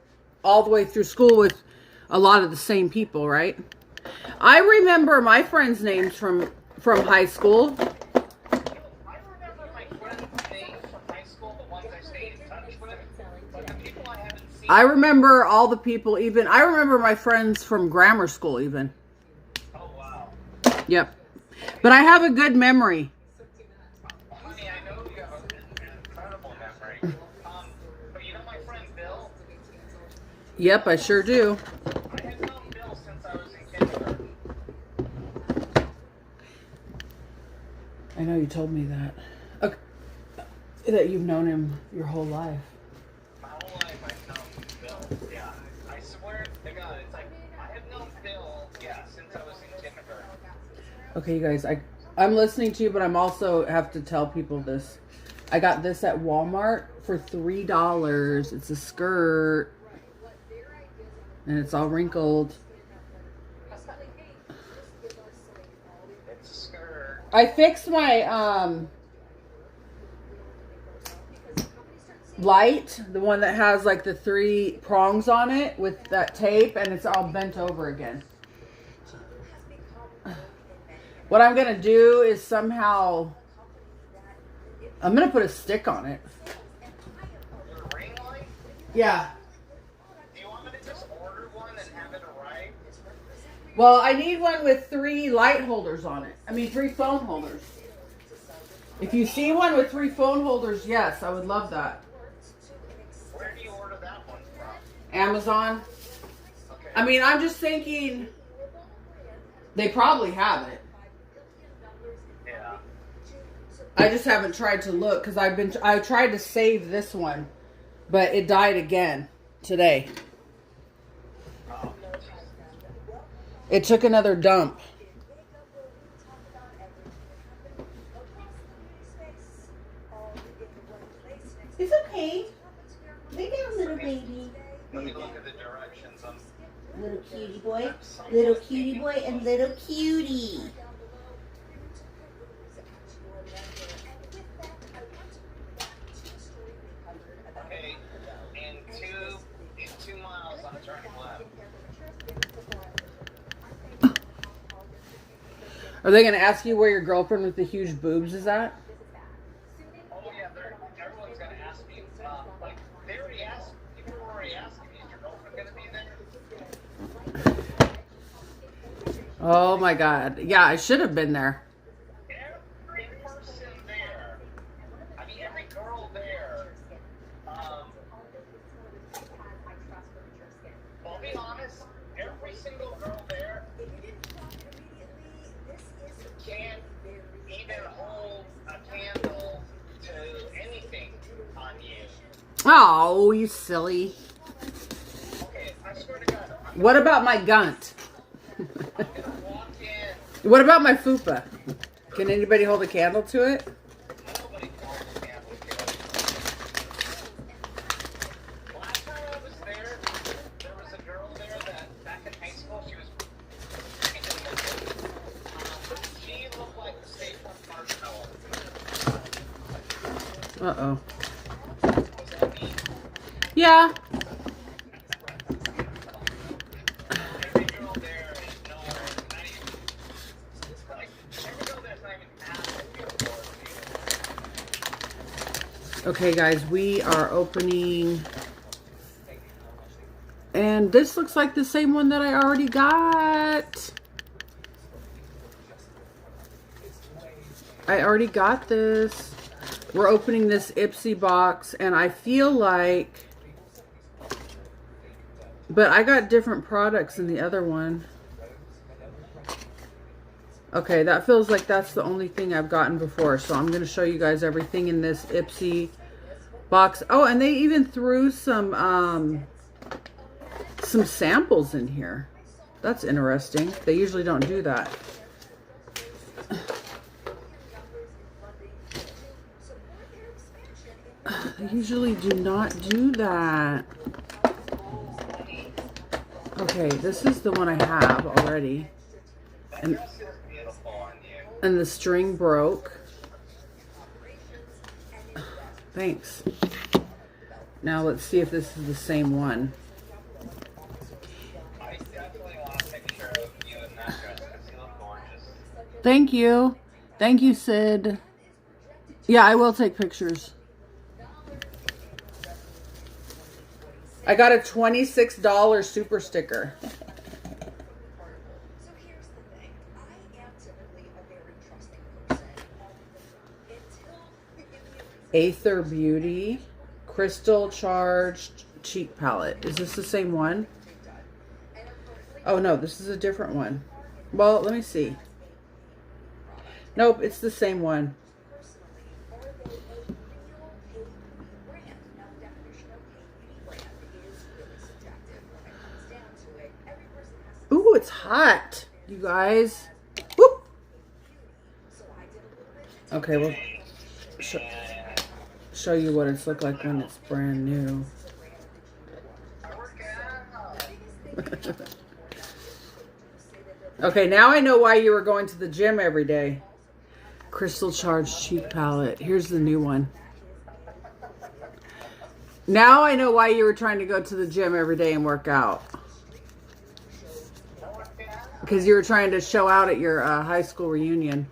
S1: all the way through school with a lot of the same people, right? I remember my friends' names from high school.
S2: I remember my friends' names from high school, the ones I stayed in touch with. But the people I haven't seen.
S1: I remember all the people, even I remember my friends from grammar school even.
S2: Oh, wow.
S1: Yep. But I have a good memory.
S2: Honey, I know you have an incredible memory. But you know my friend Bill?
S1: Yep, I sure do.
S2: I have known Bill since I was in kindergarten.
S1: I know you told me that. Okay. That you've known him your whole life.
S2: My whole life I've known Bill. Yeah. I swear to God, it's like I have known Bill, yeah, since I was in kindergarten.
S1: Okay, you guys, I'm listening to you, but I'm also have to tell people this. I got this at Walmart for $3. It's a skirt. And it's all wrinkled.
S2: It's a skirt.
S1: I fixed my light, the one that has like the 3 prongs on it with that tape, and it's all bent over again. What I'm gonna do is somehow I'm gonna put a stick on it.
S2: Your ring light?
S1: Yeah.
S2: Do you want me to just order one and have it arrive?
S1: Well, I need one with 3 light holders on it. I mean, 3 phone holders. If you see one with 3 phone holders, yes, I would love that.
S2: Where do you order that one from?
S1: Amazon.
S2: Okay.
S1: I mean, I'm just thinking they probably have it.
S2: Yeah.
S1: I just haven't tried to look because I tried to save this one, but it died again today.
S2: Oh.
S1: It took another dump.
S4: It's okay. Lay down, little baby.
S2: Let me look at the directions.
S4: Little cutie boy. Little cutie boy and little cutie.
S2: Okay. In 2 miles, I'm turning left.
S1: Are they going to ask you where your girlfriend with the huge boobs is at?
S2: Oh yeah, everyone's gonna ask me. Like they already asked. People were already asking me, is your girlfriend gonna be there?
S1: Oh my God. Yeah, I should have been there.
S2: Every person there. I mean, every girl there. I'll be honest. Every single girl there can't even hold a candle to anything on you.
S1: Oh, you silly.
S2: Okay, I swear to God,
S1: What about my gunt?
S2: I'm gonna walk in.
S1: What about my fupa? Can anybody hold a candle to it?
S2: Nobody can hold a candle to it. Last time I was there was a girl there that back in high school, she was she looked like the state marshmallow.
S1: Uh-oh.
S2: Was that me?
S1: Yeah.
S2: Every girl there is nowhere, not even, like, every girl there's not even half as beautiful as you.
S1: Okay, guys, we are opening. And this looks like the same one that I already got. I already got this. We're opening this Ipsy box, and I feel like... But I got different products in the other one. Okay, that feels like that's the only thing I've gotten before. So I'm going to show you guys everything in this Ipsy box. Oh, and they even threw some samples in here. That's interesting. They usually don't do that. They usually do not do that. Okay, this is the one I have already. And,
S2: This is beautiful on you.
S1: and the string broke. Thanks. Now let's see if this is the same one.
S2: I definitely want to take a picture of you in that dress because you look gorgeous.
S1: Thank you. Thank you, Sid. Yeah, I will take pictures. I got a $26 super sticker.
S4: So here's the thing. I am typically a very trusting person. Until
S1: Aether Beauty. Crystal Charged cheek palette. Is this the same one? Oh no, this is a different one. Well, let me see. Nope, it's the same one. Ooh, it's hot, you guys. Woo! Okay, we'll show you what it's looked like when it's brand new. Okay, now I know why you were going to the gym every day. Crystal Charged Cheek Palette. Here's the new one. Now I know why you were trying to go to the gym every day and work out. Because you were trying to show out at your high school reunion.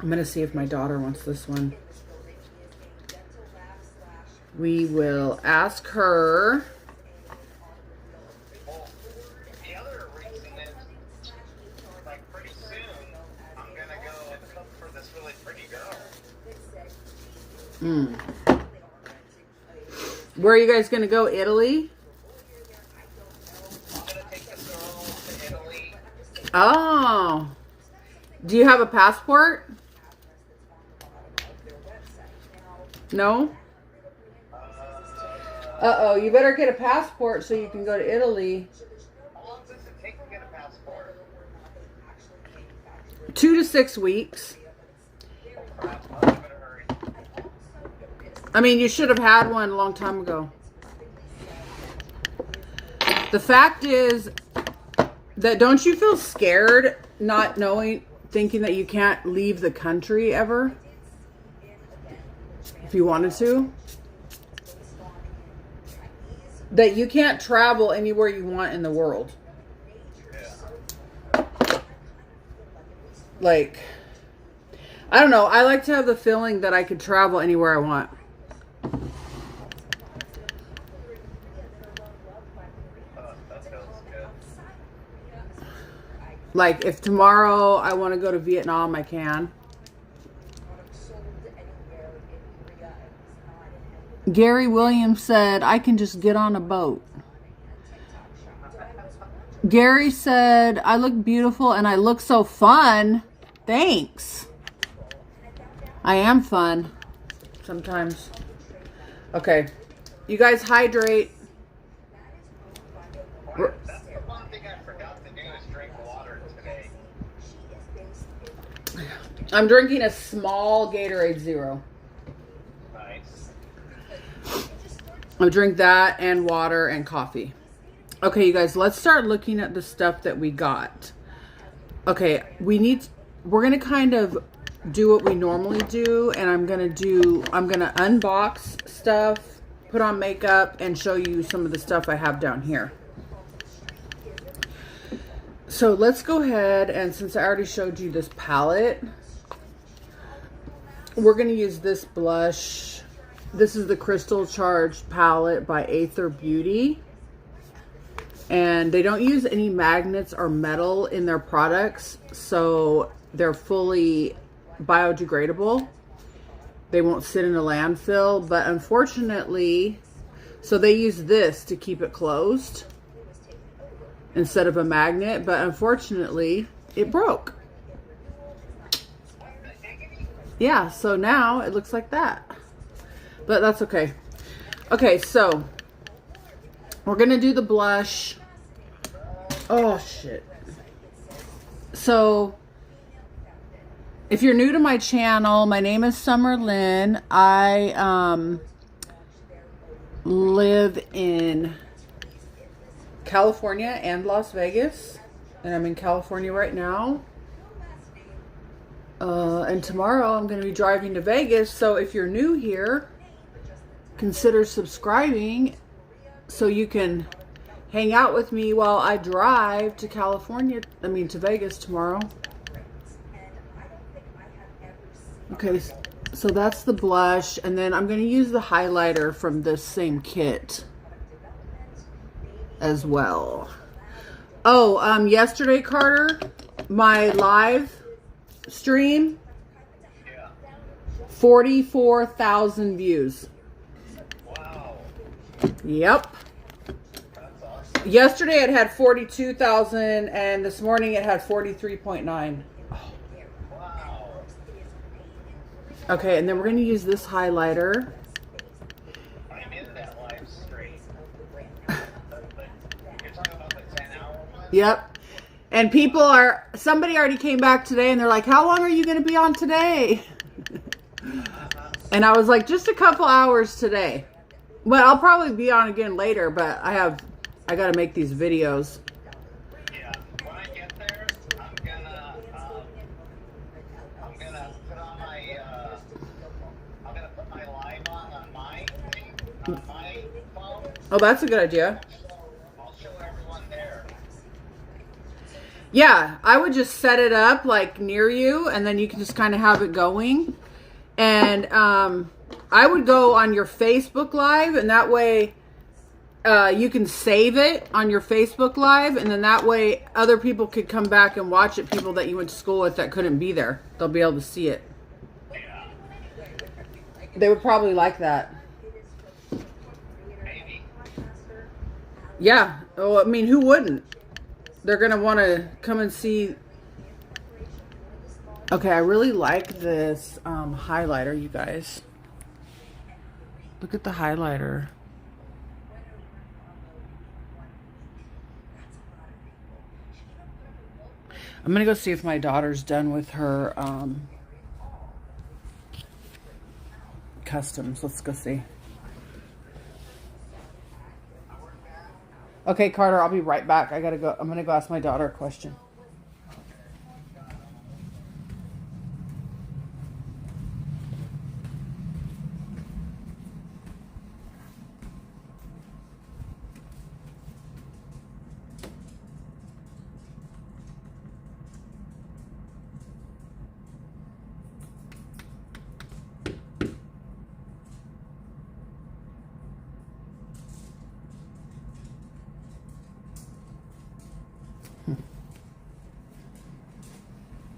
S1: I'm going to see if my daughter wants this one. We will ask her.
S2: Well, the other reason is, like, pretty soon, I'm gonna go and cook for this really pretty girl.
S1: Where are you guys going to go? Italy?
S2: I'm gonna take this girl to Italy.
S1: Oh. Do you have a passport? No? Uh-oh, you better get a passport so you can go to Italy.
S2: How long does it take to get a passport?
S1: 2 to 6 weeks.
S2: Crap, I better hurry.
S1: I mean, you should have had one a long time ago. The fact is that don't you feel scared not knowing, thinking that you can't leave the country ever? If you wanted to? That you can't travel anywhere you want in the world.
S2: Yeah.
S1: Like, I don't know. I like to have the feeling that I could travel anywhere I want.
S2: That feels good.
S1: Like, if tomorrow I want to go to Vietnam, I can. Gary Williams said, I can just get on a boat. Gary said, I look beautiful and I look so fun. Thanks. I am fun. Sometimes. Okay. You guys hydrate.
S2: That's the one thing I forgot to do is drink water today.
S1: I'm drinking a small Gatorade Zero.
S2: Nice.
S1: I drink that and water and coffee. Okay, you guys, let's start looking at the stuff that we got. Okay, we're going to kind of do what we normally do, and I'm going to unbox stuff, put on makeup, and show you some of the stuff I have down here. So let's go ahead, and since I already showed you this palette, we're going to use this blush. This is the Crystal Charged palette by Aether Beauty. And they don't use any magnets or metal in their products, so they're fully biodegradable. They won't sit in a landfill, but unfortunately, so they use this to keep it closed instead of a magnet, but unfortunately, it broke. Yeah, so now it looks like that. But that's okay. Okay, so we're going to do the blush. Oh, shit. So, if you're new to my channel, my name is Summer Lynn. I live in California and Las Vegas. And I'm in California right now. And tomorrow I'm going to be driving to Vegas. So if you're new here, consider subscribing so you can hang out with me while I drive to to Vegas tomorrow. Okay, so that's the blush, and then I'm going to use the highlighter from this same kit as well. Oh, yesterday, Carter, my live stream,
S2: Yeah.
S1: 44,000 views.
S2: Wow.
S1: Yep.
S2: That's awesome.
S1: Yesterday it had 42,000 and this morning it had 43.9.
S2: Wow.
S1: Okay, and then we're going to use this highlighter.
S2: I'm in that live stream. You're talking about the 10-hour one?
S1: Yep. And somebody already came back today and they're like, how long are you going to be on today? And I was like, just a couple hours today. Well, I'll probably be on again later, but I got to make these videos.
S2: Yeah. When I get there, I'm gonna put on my I'm gonna put my live on my thing, on my phone.
S1: Oh, that's a good idea.
S2: I'll show everyone there.
S1: Yeah, I would just set it up like near you and then you can just kind of have it going. And I would go on your Facebook Live and that way you can save it on your Facebook Live and then that way other people could come back and watch it, people that you went to school with that couldn't be there. They'll be able to see it.
S2: Yeah.
S1: They would probably like that.
S2: Maybe.
S1: Yeah. Oh, I mean, who wouldn't? They're going to want to come and see. Okay, I really like this highlighter, you guys. Look at the highlighter. I'm going to go see if my daughter's done with her customs. Let's go see. Okay, Carter, I'll be right back. I gotta go. I'm gonna go ask my daughter a question.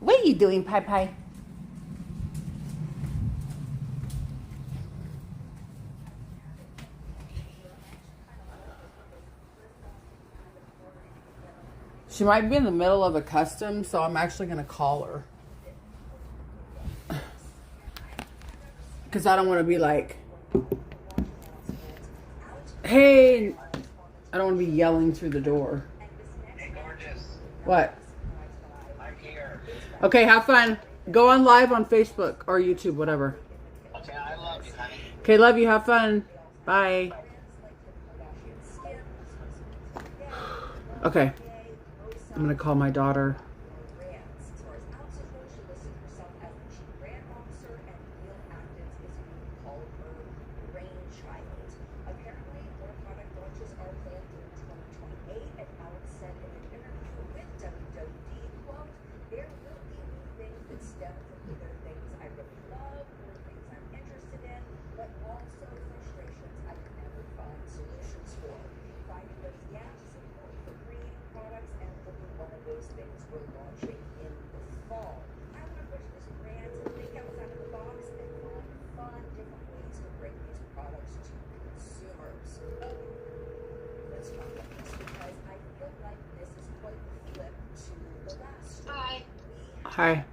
S4: What are you doing, Pi Pi?
S1: She might be in the middle of a custom, so I'm actually gonna call her. Because I don't want to be like, hey, I don't want to be yelling through the door.
S2: Hey, gorgeous.
S1: What?
S2: I'm here.
S1: Okay, have fun. Go on live on Facebook or YouTube, whatever.
S2: Okay, I love you, honey.
S1: Okay, love you. Have fun. Bye. Okay. I'm going to call my daughter. Hi.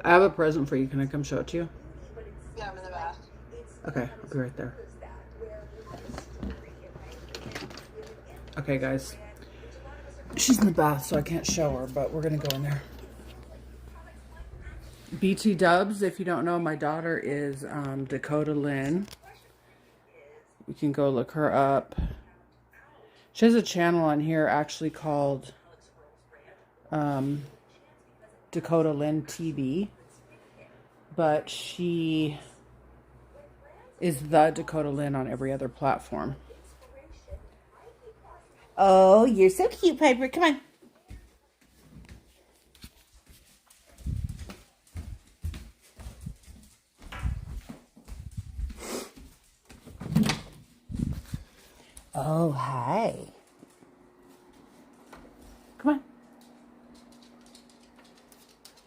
S1: I have a present for you. Can I come show it to you?
S3: Yeah, I'm in the bath.
S1: Okay, I'll be right there. Okay, guys. She's in the bath, so I can't show her, but we're going to go in there. BT Dubs, if you don't know, my daughter is Dakota Lynn. You can go look her up. She has a channel on here actually called Dakota Lynn TV, but she is the Dakota Lynn on every other platform.
S4: Oh, you're so cute, Piper. Come on. Oh, hi.
S1: Come on.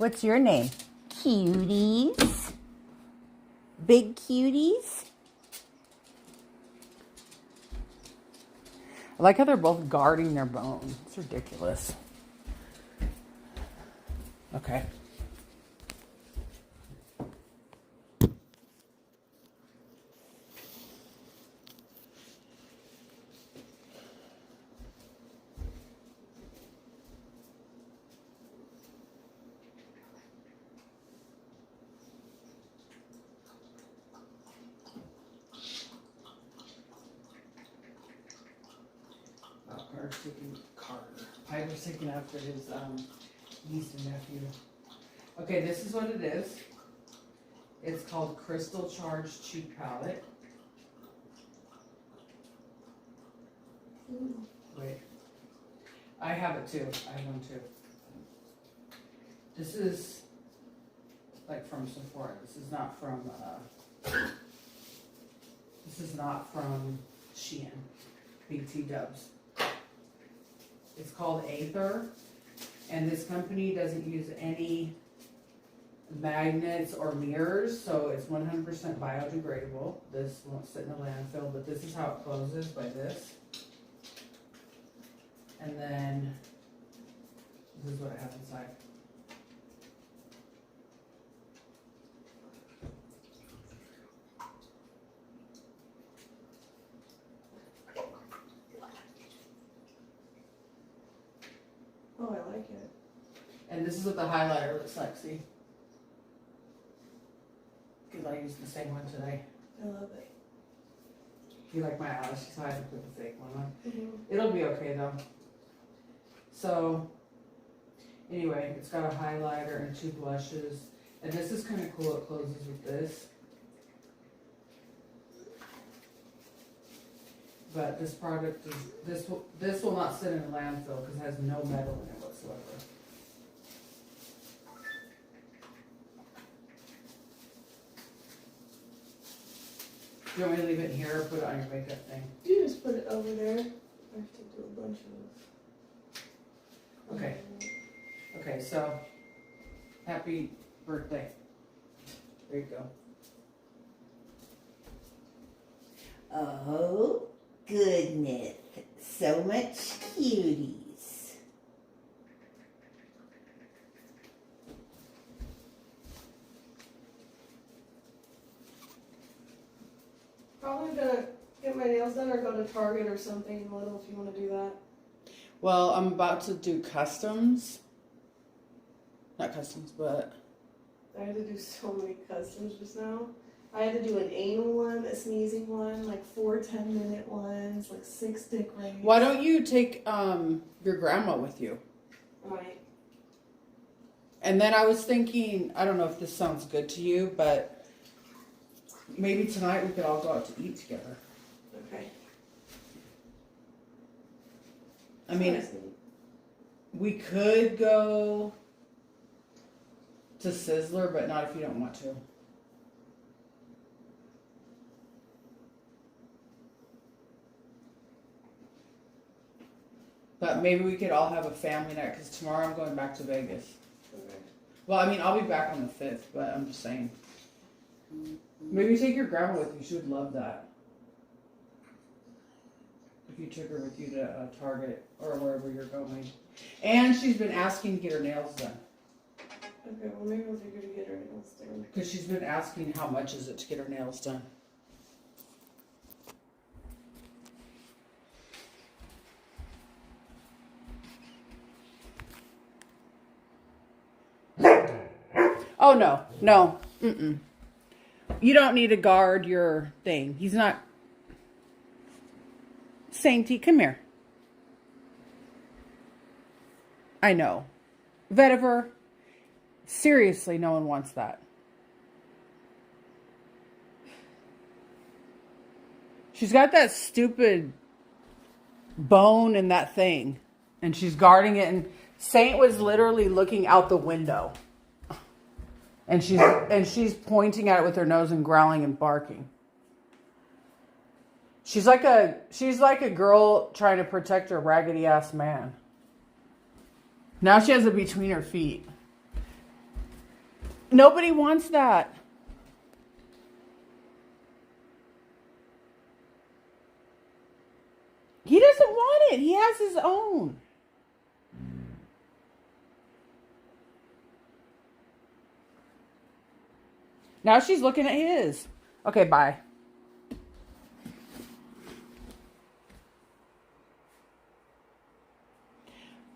S4: What's your name? Cuties. Big cuties.
S1: I like how they're both guarding their bone. It's ridiculous. Okay. Piper's taking after his niece and nephew. Okay, this is what it is. It's called Crystal Charged Cheek Palette. Wait. I have it too. I have one too. This is like from Sephora. This is not from Shein. BT Dubs. It's called Aether, and this company doesn't use any magnets or mirrors, so it's 100% biodegradable. This won't sit in a landfill, but this is how it closes, by this. And then this is what it has inside.
S3: Oh, I like it.
S1: And this is what the highlighter looks like, see? Because I used the same one today.
S3: I love it.
S1: You like my eyelashes, so I had to put the fake one on.
S3: Mm-hmm.
S1: It'll be okay though. So, anyway, it's got a highlighter and 2 blushes. And this is kind of cool, it closes with this. But this product is, this will not sit in a landfill because it has no metal in it whatsoever. Do you want me to leave it in here or put it on your makeup thing?
S3: You just put it over there. I have to do a bunch of.
S1: Okay. Okay, so happy birthday. There you go.
S4: Oh, goodness. So much cuties.
S3: Probably gonna get my nails done or go to Target or something little if you want to do that.
S1: Well, I'm about to do customs. Not customs, but
S3: I had to do so many customs just now. I had to do an anal one, a sneezing one, like 4 10-minute ones, like 6 dick rings.
S1: why don't you take your grandma with you?
S3: Right.
S1: And then I was thinking, I don't know if this sounds good to you, but maybe tonight we could all go out to eat together.
S3: Okay.
S1: I mean, we could go to Sizzler, but not if you don't want to. But maybe we could all have a family night, because tomorrow I'm going back to Vegas.
S3: Okay.
S1: Well, I mean, I'll be back on the 5th, but I'm just saying. Maybe take your grandma with you. She would love that. If you took her with you to Target or wherever you're going. And she's been asking to get her nails done.
S3: Okay, well maybe we'll take her to get her nails done.
S1: Because she's been asking how much is it to get her nails done. Oh, no. No. Mm-mm. You don't need to guard your thing. He's not... Sainty, come here. I know. Vetiver, seriously, no one wants that. She's got that stupid bone in that thing. And she's guarding it. And Saint was literally looking out the window. And she's pointing at it with her nose and growling and barking. She's like a girl trying to protect her raggedy ass man. Now she has it between her feet. Nobody wants that. He doesn't want it. He has his own. Now she's looking at his. Okay, bye.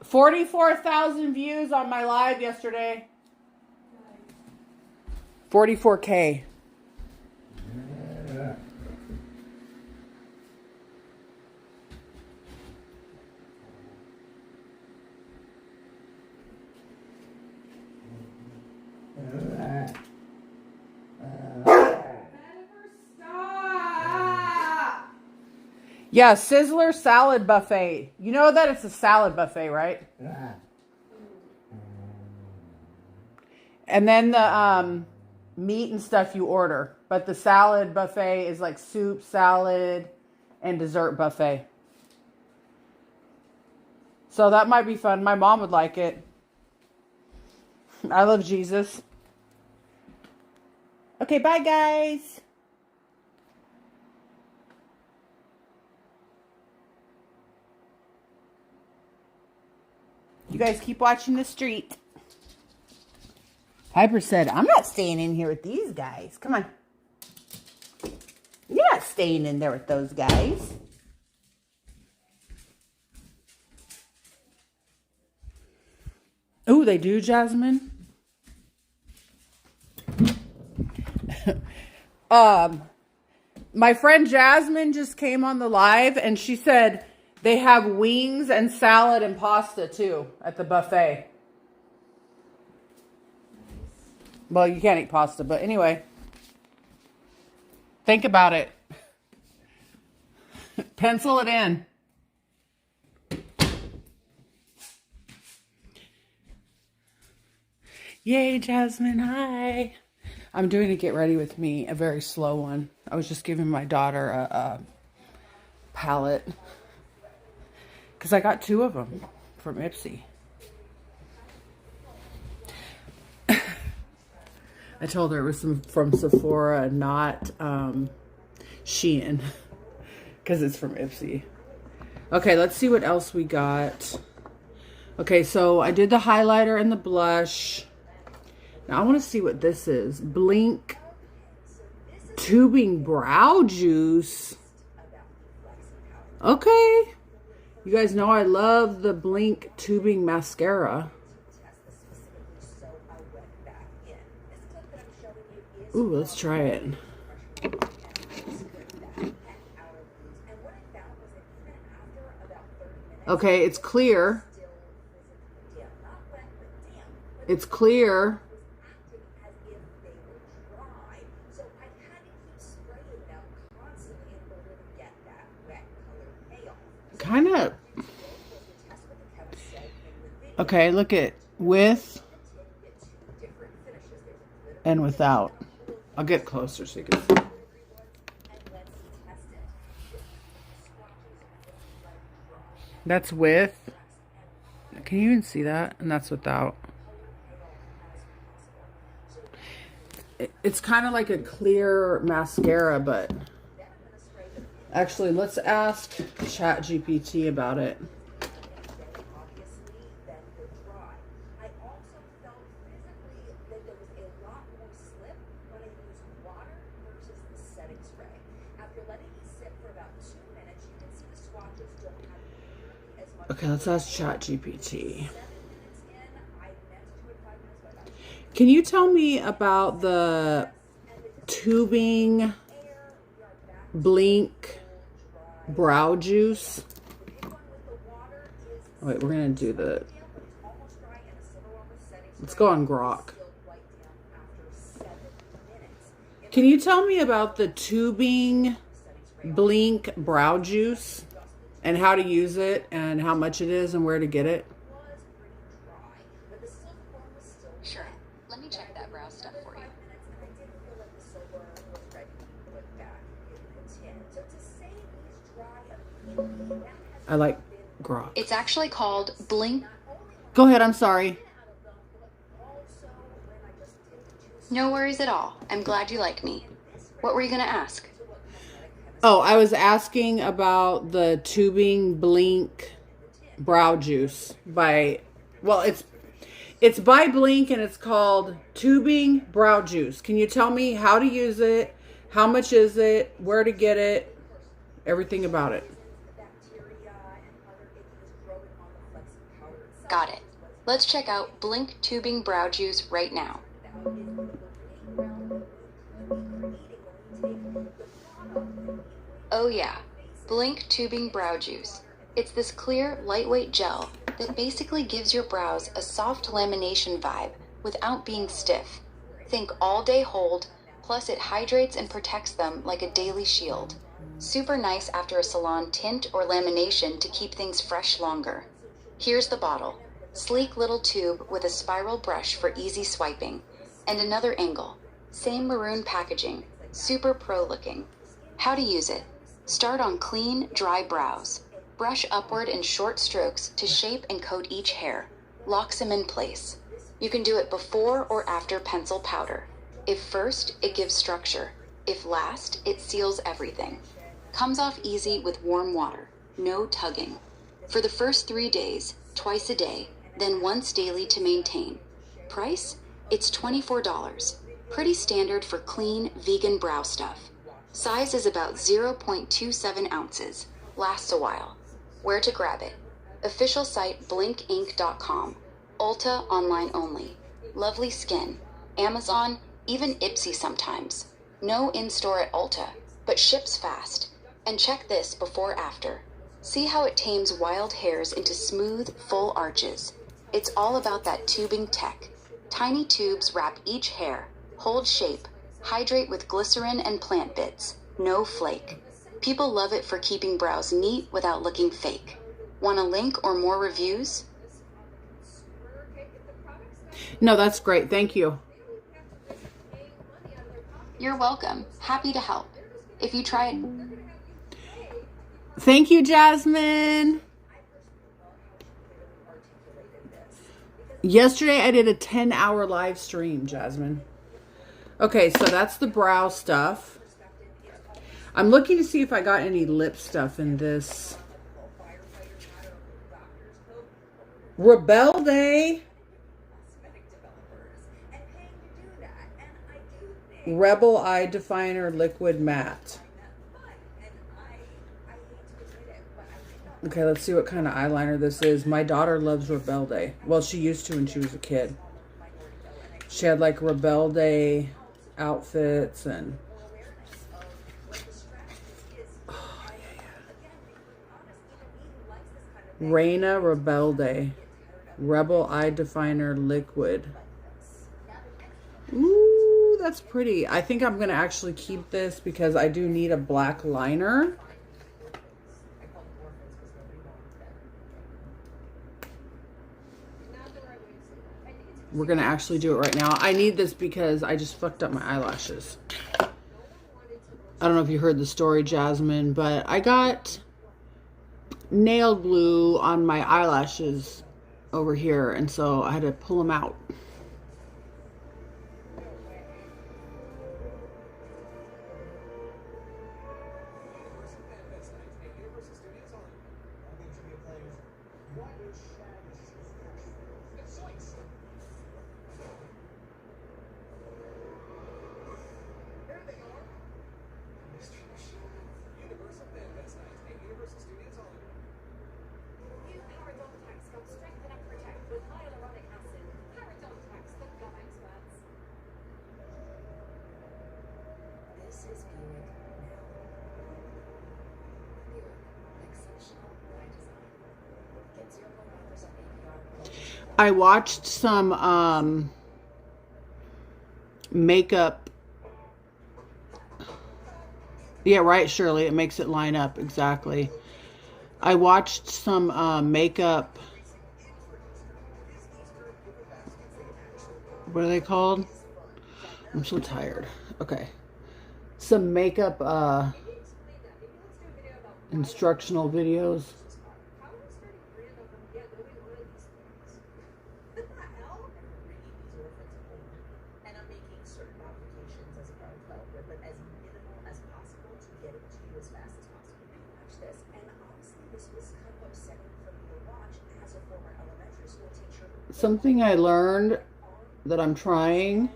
S1: $44,000 views on my live yesterday. 44K. Yeah, Sizzler salad buffet. You know that it's a salad buffet, right? And then the meat and stuff you order. But the salad buffet is like soup, salad, and dessert buffet. So that might be fun. My mom would like it. I love Jesus. Okay, bye guys. You guys keep watching the street. Piper said, I'm not staying in here with these guys. Come on. You're not staying in there with those guys. Oh, they do, Jasmine? My friend Jasmine just came on the live and she said they have wings and salad and pasta too at the buffet. Well, you can't eat pasta, but anyway. Think about it. Pencil it in. Yay, Jasmine, hi. I'm doing a get ready with me, a very slow one. I was just giving my daughter a palette. Because I got 2 of them from Ipsy. I told her it was from Sephora, not Shein. Because it's from Ipsy. Okay, let's see what else we got. Okay, so I did the highlighter and the blush. Now I want to see what this is. Blink Tubing Brow Juice. Okay. You guys know I love the Blink Tubing Mascara. Ooh, let's try it. Okay, it's clear. It's clear. Kind of. Okay, look at with and without. I'll get closer so you can see. That's with. Can you even see that? And that's without. It's kind of like a clear mascara, but actually, let's ask ChatGPT about it. Okay, let's ask ChatGPT. Can you tell me about the tubing Blink brow juice? Oh, wait, we're gonna do the. Let's go on Grok. Can you tell me about the tubing Blink brow juice and how to use it and how much it is and where to get it?
S5: Sure. Let me check that brow stuff for you.
S1: I like Grok.
S5: It's actually called Blink.
S1: Go ahead, I'm sorry.
S5: No worries at all. I'm glad you like me. What were you gonna ask?
S1: Oh, I was asking about the Tubing Blink brow juice by, well, it's by Blink and it's called Tubing Brow Juice. Can you tell me how to use it? How much is it? Where to get it? Everything about it.
S5: Got it. Let's check out Blink Tubing Brow Juice right now. Oh yeah, Blink Tubing Brow Juice. It's this clear, lightweight gel that basically gives your brows a soft lamination vibe without being stiff. Think all day hold, plus it hydrates and protects them like a daily shield. Super nice after a salon tint or lamination to keep things fresh longer. Here's the bottle. Sleek little tube with a spiral brush for easy swiping. And another angle. Same maroon packaging. Super pro looking. How to use it. Start on clean, dry brows. Brush upward in short strokes to shape and coat each hair. Locks them in place. You can do it before or after pencil powder. If first, it gives structure. If last, it seals everything. Comes off easy with warm water. No tugging. For the first 3 days, twice a day, then once daily to maintain. Price? It's $24. Pretty standard for clean, vegan brow stuff. Size is about 0.27 ounces. Lasts a while. Where to grab it? Official site blinkinc.com. Ulta online only. Lovely Skin. Amazon, even Ipsy sometimes. No in-store at Ulta, but ships fast. And check this before after. See how it tames wild hairs into smooth, full arches. It's all about that tubing tech. Tiny tubes wrap each hair, hold shape, hydrate with glycerin and plant bits. No flake. People love it for keeping brows neat without looking fake. Want a link or more reviews?
S1: No, that's great. Thank you.
S5: You're welcome. Happy to help. If you try it...
S1: Thank you, Jasmine. Yesterday I did a 10-hour live stream, Jasmine. Okay, so that's the brow stuff. I'm looking to see if I got any lip stuff in this. Rebelde. Rebel Eye Definer Liquid Matte. Okay, let's see what kind of eyeliner this is. My daughter loves Rebelde. Well, she used to when she was a kid. She had like Rebelde outfits and... Oh, yeah. Reina Rebelde. Rebel Eye Definer Liquid. Ooh, that's pretty. I think I'm going to actually keep this because I do need a black liner. We're going to actually do it right now. I need this because I just fucked up my eyelashes. I don't know if you heard the story, Jasmine, but I got nail glue on my eyelashes over here, and so I had to pull them out. I watched some makeup. Yeah, right, Shirley. It makes it line up. Exactly. I watched some makeup. What are they called? I'm so tired. Okay. Some makeup instructional videos. Something I learned that I'm trying.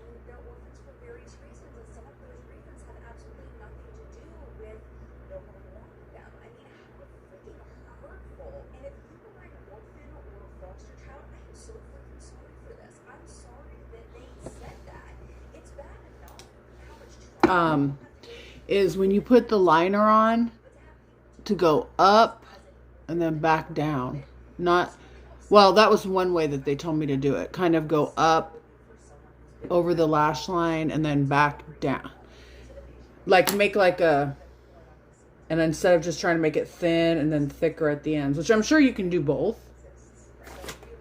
S1: Is when you put the liner on to go up and then back down. Not, well, that was one way that they told me to do it. Kind of go up over the lash line and then back down. Like make like a, and instead of just trying to make it thin and then thicker at the ends, which I'm sure you can do both.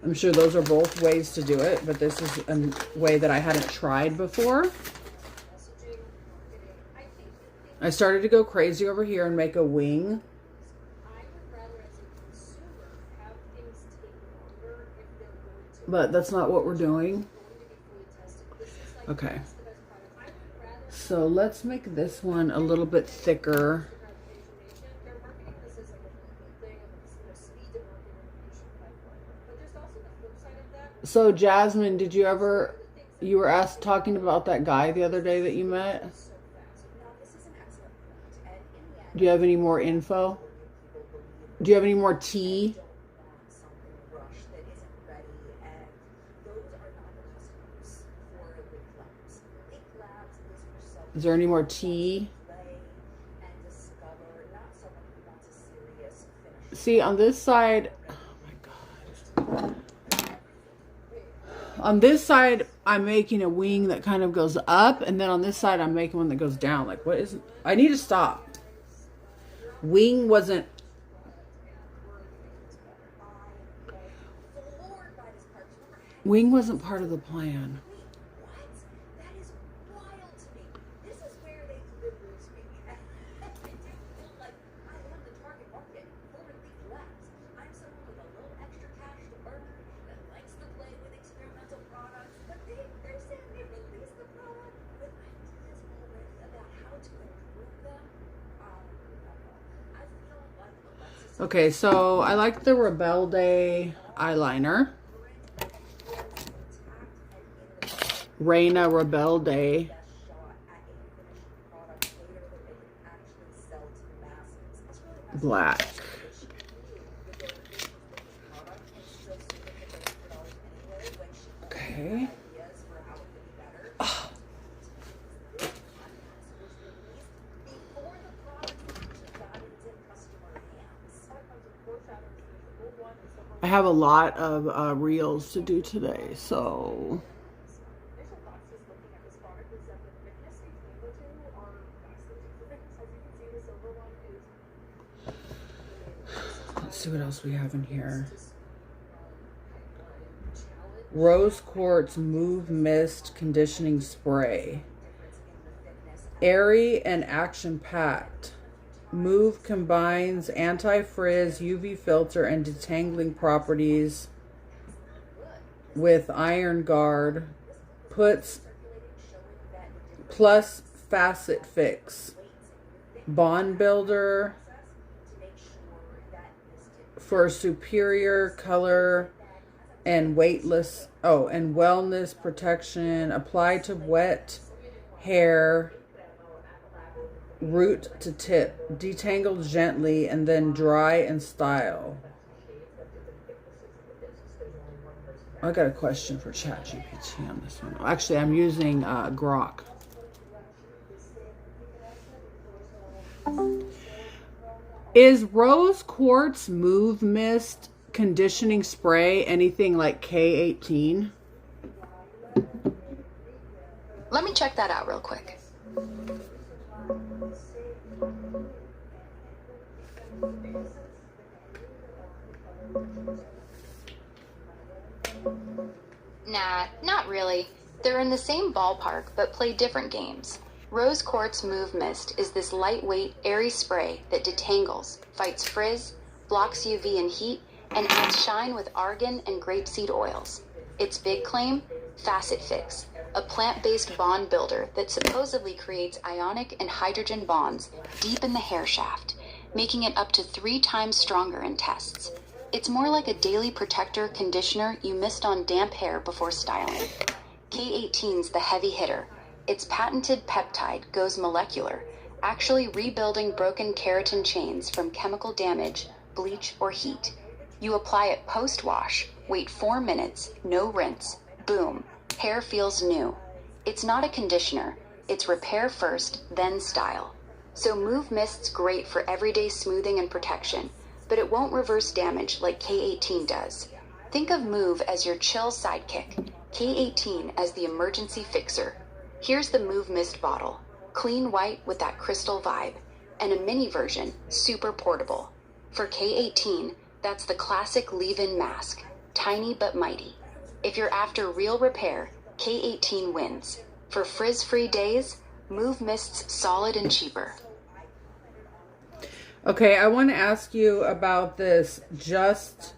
S1: I'm sure those are both ways to do it, but this is a way that I hadn't tried before. I started to go crazy over here and make a wing. But that's not what we're doing. Okay. So let's make this one a little bit thicker. So Jasmine, did you ever, you were talking about that guy the other day that you met? Do you have any more info? Do you have any more tea? Is there any more tea? See, on this side, oh my God. On this side, I'm making a wing that kind of goes up, and then on this side, I'm making one that goes down. Like, what is it? I need to stop. Wing wasn't part of the plan. Okay, so I like the Rebel Day eyeliner. Reina Rebel Day. Black. Okay. Oh. I have a lot of reels to do today, so let's see what else we have in here. Rose Quartz Move Mist Conditioning Spray. Airy and action-packed. Move combines anti-frizz, UV filter, and detangling properties with iron guard. Puts plus facet fix. Bond builder for superior color and weightless, and wellness protection. Apply to wet hair, root to tip. Detangle gently and then dry and style. I got a question for ChatGPT on this one. Actually, I'm using Grok. Is Rose Quartz Move Mist Conditioning Spray anything like K18?
S5: Let me check that out real quick. Nah, not really. They're in the same ballpark, but play different games. Rose Quartz Move Mist is this lightweight, airy spray that detangles, fights frizz, blocks UV and heat, and adds shine with argan and grapeseed oils. Its big claim? Facet Fix, a plant-based bond builder that supposedly creates ionic and hydrogen bonds deep in the hair shaft, making it up to 3 times stronger in tests. It's more like a daily protector conditioner you missed on damp hair before styling. K18's the heavy hitter. Its patented peptide goes molecular, actually rebuilding broken keratin chains from chemical damage, bleach, or heat. You apply it post-wash, wait 4 minutes, no rinse, boom, hair feels new. It's not a conditioner, it's repair first, then style. So Move Mist's great for everyday smoothing and protection, but it won't reverse damage like K18 does. Think of Move as your chill sidekick, K18 as the emergency fixer. Here's the Move Mist bottle, clean white with that crystal vibe, and a mini version, super portable. For K18, that's the classic leave-in mask, tiny but mighty. If you're after real repair, K18 wins. For frizz-free days, Move Mist's solid and cheaper.
S1: Okay, I want to ask you about this Just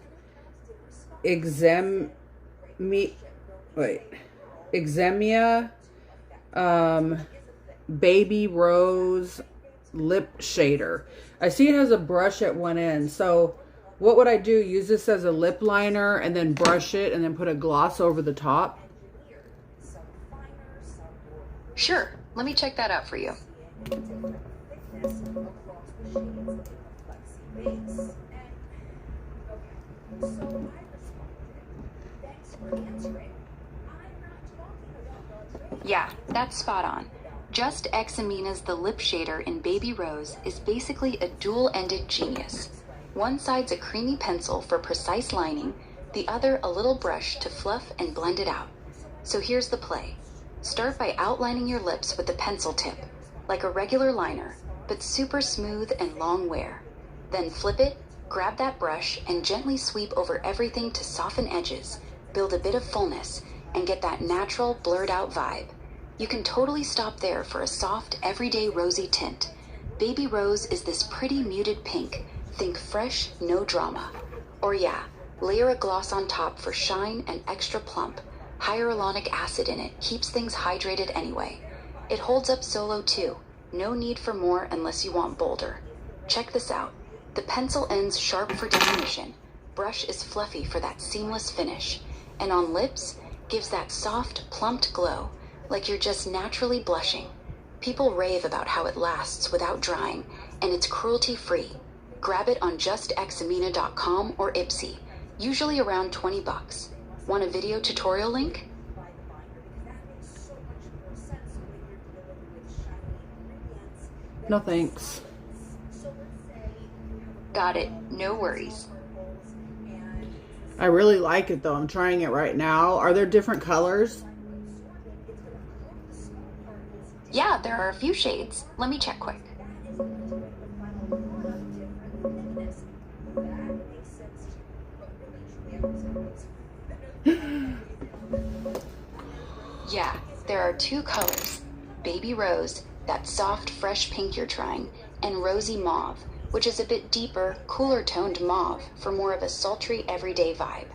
S1: Eczemia Baby Rose Lip Shader. I see it has a brush at one end. So what would I do? Use this as a lip liner and then brush it and then put a gloss over the top?
S5: Sure, let me check that out for you. Yeah, that's spot on. Just Examina's The Lip Shader in Baby Rose is basically a dual-ended genius. One side's a creamy pencil for precise lining, the other a little brush to fluff and blend it out. So here's the play. Start by outlining your lips with the pencil tip, like a regular liner, but super smooth and long wear. Then flip it, grab that brush, and gently sweep over everything to soften edges, build a bit of fullness, and get that natural, blurred-out vibe. You can totally stop there for a soft, everyday rosy tint. Baby Rose is this pretty muted pink. Think fresh, no drama. Or yeah, layer a gloss on top for shine and extra plump. Hyaluronic acid in it keeps things hydrated anyway. It holds up solo too. No need for more unless you want bolder. Check this out. The pencil end's sharp for definition. Brush is fluffy for that seamless finish. And on lips, gives that soft, plumped glow, like you're just naturally blushing. People rave about how it lasts without drying, and it's cruelty-free. Grab it on justexamina.com or Ipsy, usually around $20. Want a video tutorial link?
S1: No thanks.
S5: Got it, no worries.
S1: I really like it though. I'm trying it right now. Are there different colors?
S5: Yeah, there are a few shades. Let me check quick. Yeah, there are 2 colors. Baby Rose, that soft, fresh pink you're trying, and Rosy Mauve, which is a bit deeper, cooler toned mauve for more of a sultry, everyday vibe.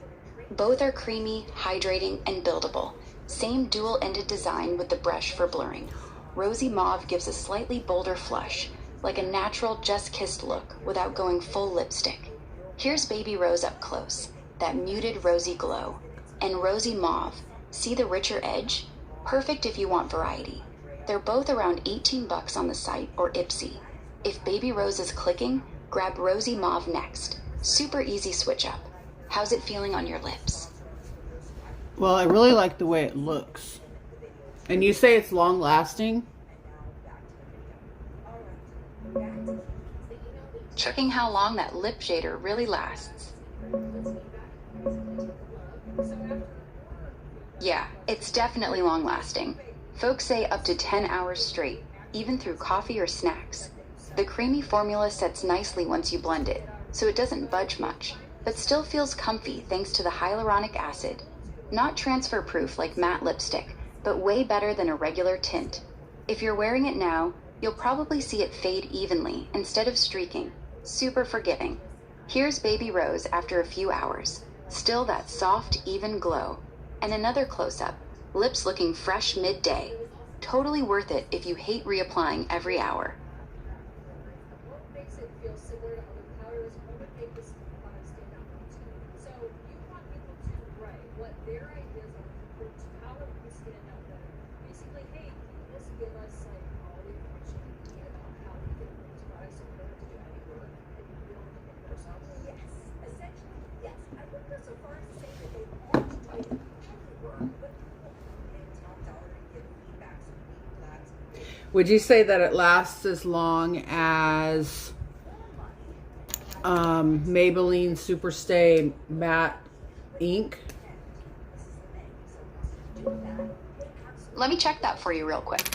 S5: Both are creamy, hydrating, and buildable. Same dual-ended design with the brush for blurring. Rosy Mauve gives a slightly bolder flush, like a natural just kissed look without going full lipstick. Here's Baby Rose up close, that muted rosy glow. And Rosy Mauve, see the richer edge? Perfect if you want variety. They're both around $18 on the site or Ipsy. If Baby Rose is clicking, grab Rosy Mauve next. Super easy switch up. How's it feeling on your lips?
S1: Well, I really like the way it looks. And you say it's long lasting?
S5: Checking how long that lip shader really lasts. Yeah, it's definitely long lasting. Folks say up to 10 hours straight, even through coffee or snacks. The creamy formula sets nicely once you blend it, so it doesn't budge much, but still feels comfy thanks to the hyaluronic acid. Not transfer proof like matte lipstick, but way better than a regular tint. If you're wearing it now, you'll probably see it fade evenly instead of streaking. Super forgiving. Here's Baby Rose after a few hours. Still that soft, even glow. And another close-up. Lips looking fresh midday. Totally worth it if you hate reapplying every hour.
S1: Would you say that it lasts as long as Maybelline Superstay Matte Ink?
S5: Let me check that for you real quick.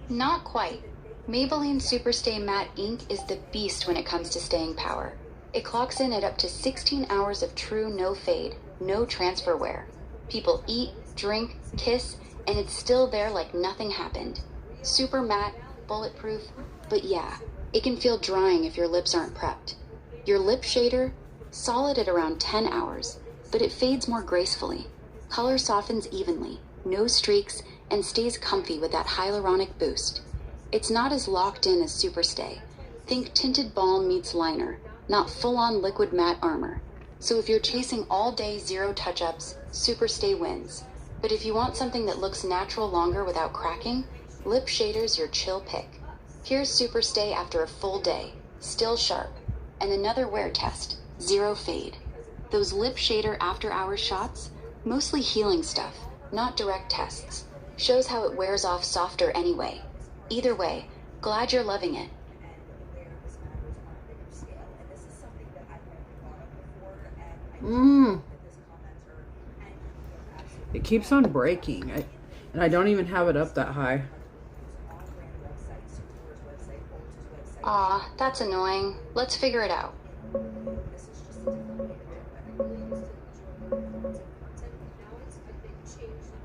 S5: Not quite. Maybelline Superstay Matte Ink is the beast when it comes to staying power. It clocks in at up to 16 hours of true no fade, no transfer wear. People eat, drink, kiss, and it's still there like nothing happened. Super matte, bulletproof, but yeah, it can feel drying if your lips aren't prepped. Your lip shader, solid at around 10 hours, but it fades more gracefully. Color softens evenly, no streaks, and stays comfy with that hyaluronic boost. It's not as locked in as Superstay. Think tinted balm meets liner, not full-on liquid matte armor. So if you're chasing all day zero touch-ups, Superstay wins. But if you want something that looks natural longer without cracking, lip shader's your chill pick. Here's Superstay after a full day, still sharp. And another wear test, zero fade. Those lip shader after-hours shots, mostly healing stuff, not direct tests. Shows how it wears off softer anyway. Either way, glad you're loving it.
S1: It keeps on breaking. And I don't even have it up that high.
S5: Aw, that's annoying. Let's figure it out.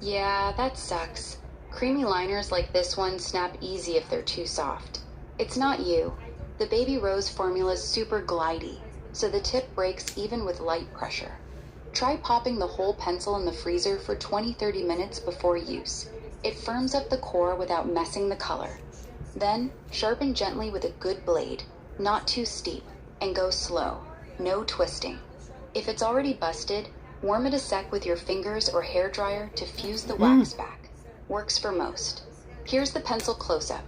S5: Yeah, that sucks. Creamy liners like this one snap easy if they're too soft. It's not you. The Baby Rose formula's super glidey, so the tip breaks even with light pressure. Try popping the whole pencil in the freezer for 20-30 minutes before use. It firms up the core without messing the color. Then, sharpen gently with a good blade, not too steep, and go slow, no twisting. If it's already busted, warm it a sec with your fingers or hairdryer to fuse the wax back. Works for most. Here's the pencil close-up.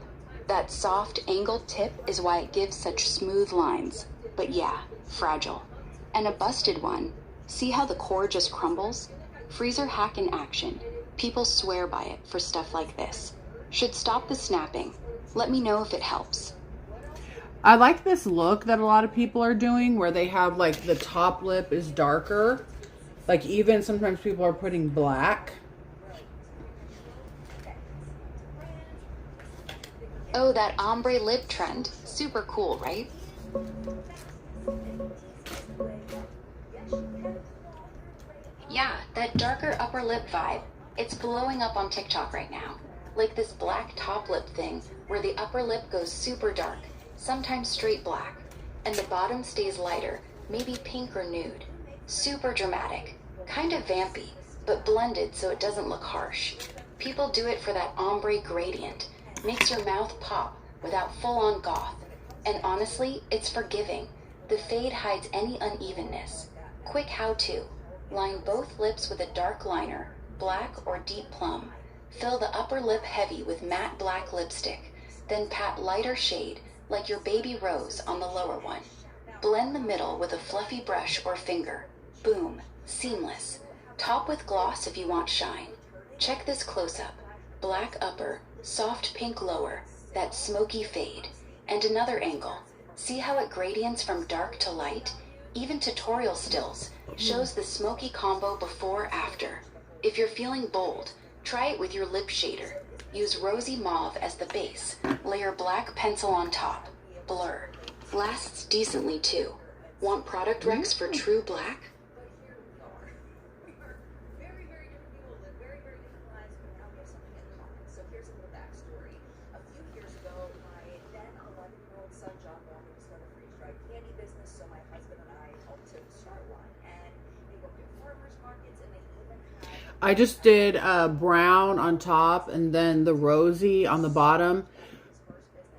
S5: That soft, angled tip is why it gives such smooth lines. But yeah, fragile. And a busted one, see how the core just crumbles? Freezer hack in action. People swear by it for stuff like this. Should stop the snapping. Let me know if it helps.
S1: I like this look that a lot of people are doing where they have like the top lip is darker. Like even sometimes people are putting black.
S5: Oh, that ombre lip trend. Super cool, right? Yeah, that darker upper lip vibe. It's blowing up on TikTok right now. Like this black top lip thing where the upper lip goes super dark, sometimes straight black, and the bottom stays lighter, maybe pink or nude. Super dramatic, kind of vampy, but blended so it doesn't look harsh. People do it for that ombre gradient. Makes your mouth pop without full-on goth. And honestly, it's forgiving. The fade hides any unevenness. Quick how-to. Line both lips with a dark liner, black or deep plum. Fill the upper lip heavy with matte black lipstick. Then pat lighter shade, like your Baby Rose, on the lower one. Blend the middle with a fluffy brush or finger. Boom. Seamless. Top with gloss if you want shine. Check this close-up. Black upper, soft pink lower, that smoky fade. And another angle. See how it gradients from dark to light? Even tutorial stills shows the smoky combo before-after. If you're feeling bold, try it with your lip shader. Use rosy mauve as the base. Layer black pencil on top. Blur. Lasts decently too. Want product recs for true black?
S1: I just did brown on top and then the rosy on the bottom.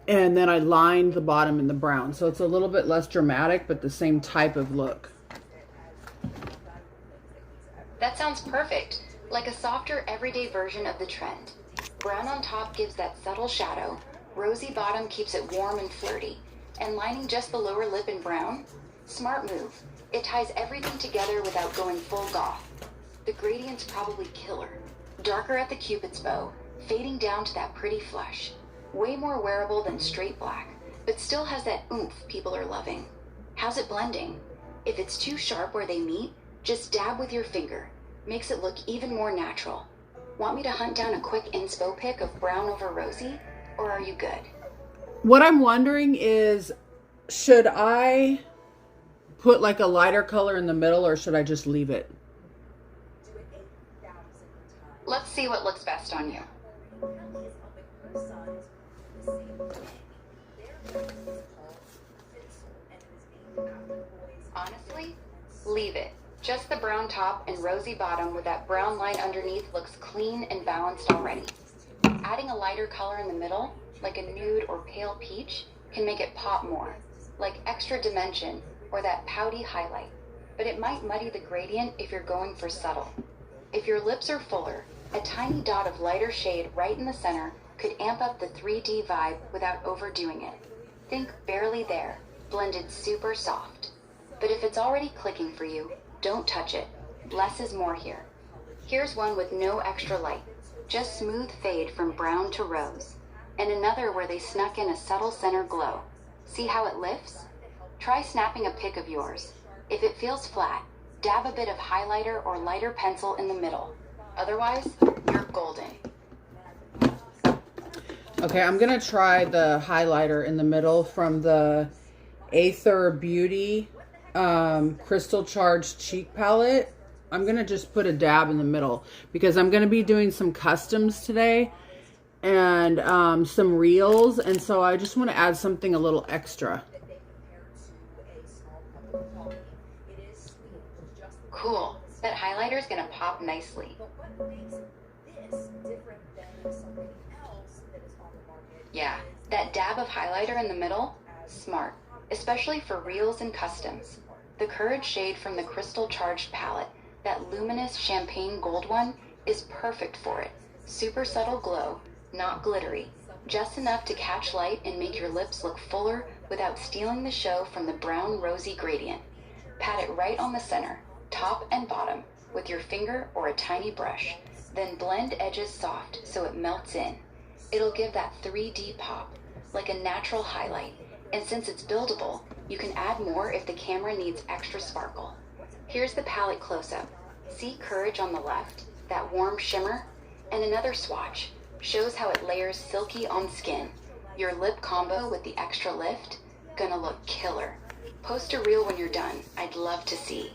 S1: And then I lined the bottom in the brown. So it's a little bit less dramatic, but the same type of look.
S5: That sounds perfect, like a softer everyday version of the trend. Brown on top gives that subtle shadow, rosy bottom keeps it warm and flirty, and lining just the lower lip in brown? Smart move. It ties everything together without going full goth. The gradient's probably killer. Darker at the cupid's bow, fading down to that pretty flush. Way more wearable than straight black, but still has that oomph people are loving. How's it blending? If it's too sharp where they meet, just dab with your finger. Makes it look even more natural. Want me to hunt down a quick inspo pic of brown over rosy, or are you good?
S1: What I'm wondering is, should I put like a lighter color in the middle, or should I just leave it?
S5: Let's see what looks best on you. Honestly, leave it. Just the brown top and rosy bottom with that brown line underneath looks clean and balanced already. Adding a lighter color in the middle, like a nude or pale peach, can make it pop more, like extra dimension or that pouty highlight. But it might muddy the gradient if you're going for subtle. If your lips are fuller, a tiny dot of lighter shade right in the center could amp up the 3D vibe without overdoing it. Think barely there, blended super soft. But if it's already clicking for you, don't touch it. Less is more here. Here's one with no extra light, just smooth fade from brown to rose. And another where they snuck in a subtle center glow. See how it lifts? Try snapping a pic of yours. If it feels flat, dab a bit of highlighter or lighter pencil in the middle. Otherwise, you're golden.
S1: Okay, I'm gonna try the highlighter in the middle from the Aether Beauty Crystal Charged Cheek Palette. I'm gonna just put a dab in the middle because I'm gonna be doing some customs today and some reels, and so I just want to add something a little extra.
S5: Cool. That highlighter's gonna pop nicely. Yeah, that dab of highlighter in the middle, smart, especially for reels and customs. The Courage shade from the Crystal Charged palette, that luminous champagne gold one, is perfect for it. Super subtle glow, not glittery, just enough to catch light and make your lips look fuller without stealing the show from the brown rosy gradient. Pat it right on the center, top and bottom, with your finger or a tiny brush. Then blend edges soft so it melts in. It'll give that 3D pop, like a natural highlight. And since it's buildable, you can add more if the camera needs extra sparkle. Here's the palette close-up. See Courage on the left, that warm shimmer? And another swatch. Shows how it layers silky on skin. Your lip combo with the extra lift, gonna look killer. Post a reel when you're done. I'd love to see.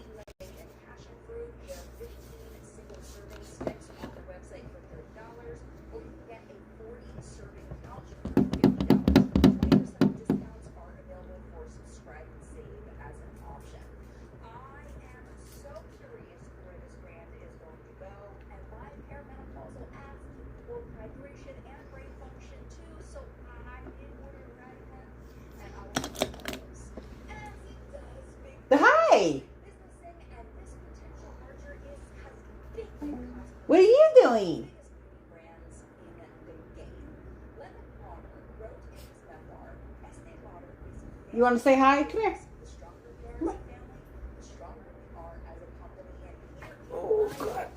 S4: Hi. What are you doing? You want to say hi? Come here. Come on.
S1: Oh, God.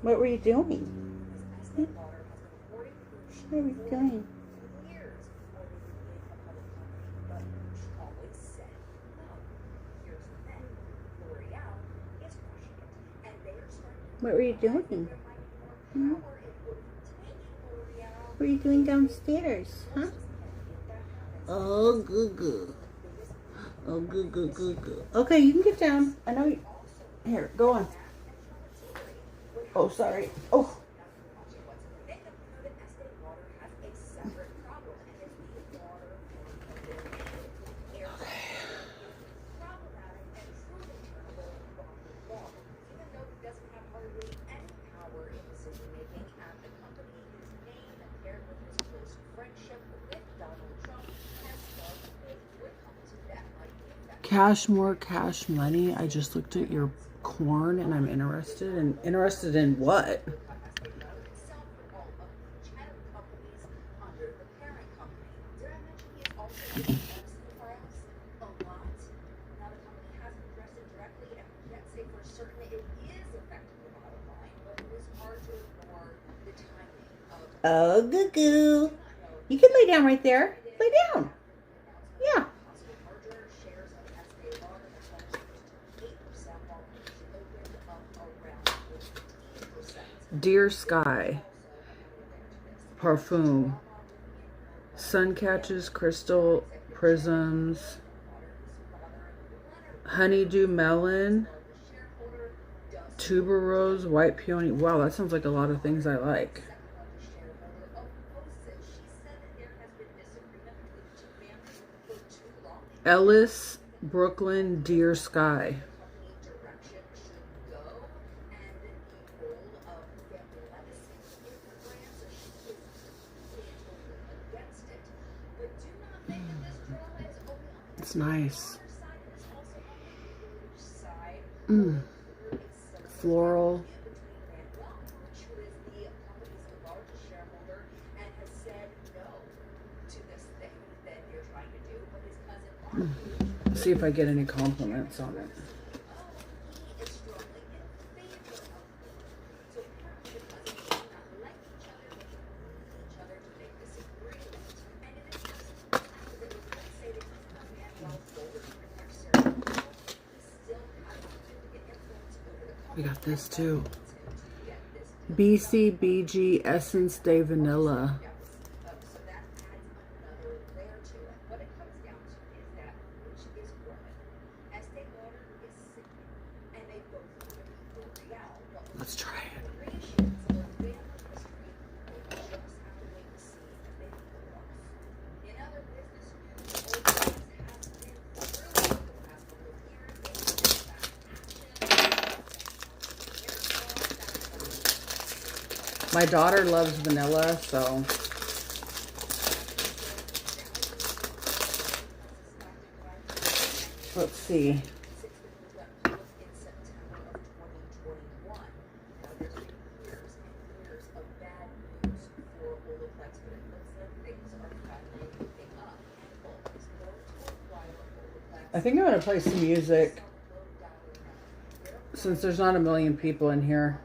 S4: What were you doing? What were you doing? What were you doing? Hmm? What were you doing downstairs? Huh? Oh, goo goo. Oh, goo goo goo goo. Okay, you can get down. I know you. Here, go on. Oh, sorry. Oh.
S1: Cash more cash money. I just looked at your corn and I'm interested. And interested in what?
S4: Oh, goo goo. You can lay down right there. Lay down. Yeah.
S1: Deer Sky. Parfum. Sun catches, crystal prisms. Honeydew melon. Tuberose, white peony. Wow, that sounds like a lot of things I like. Ellis, Brooklyn, Deer Sky. It's nice. Floral. See if I get any compliments on it. We got this too. BCBG Essence de Vanilla. Let's try it. My daughter loves vanilla, so let's see. I think I'm going to play some music since there's not a million people in here.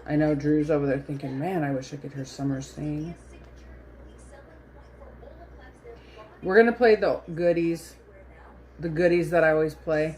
S1: I know Drew's over there thinking, man, I wish I could hear Summer sing. We're going to play the goodies that I always play.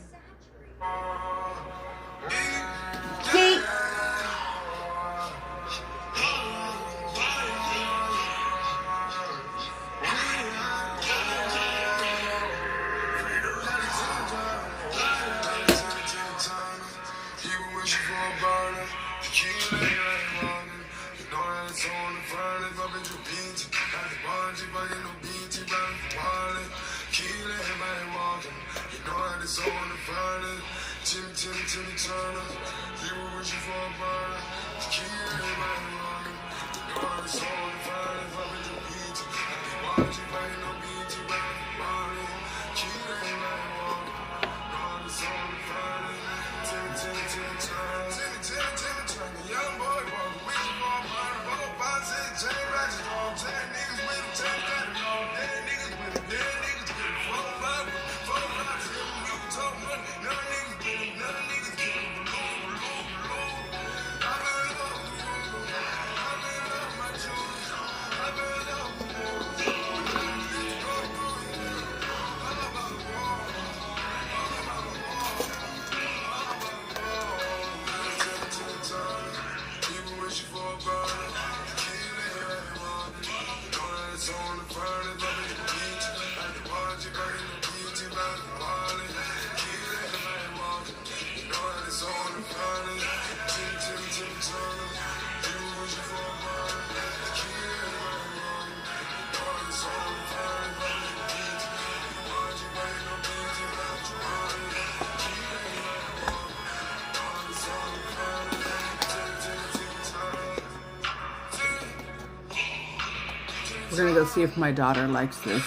S1: We're gonna go see if my daughter likes this.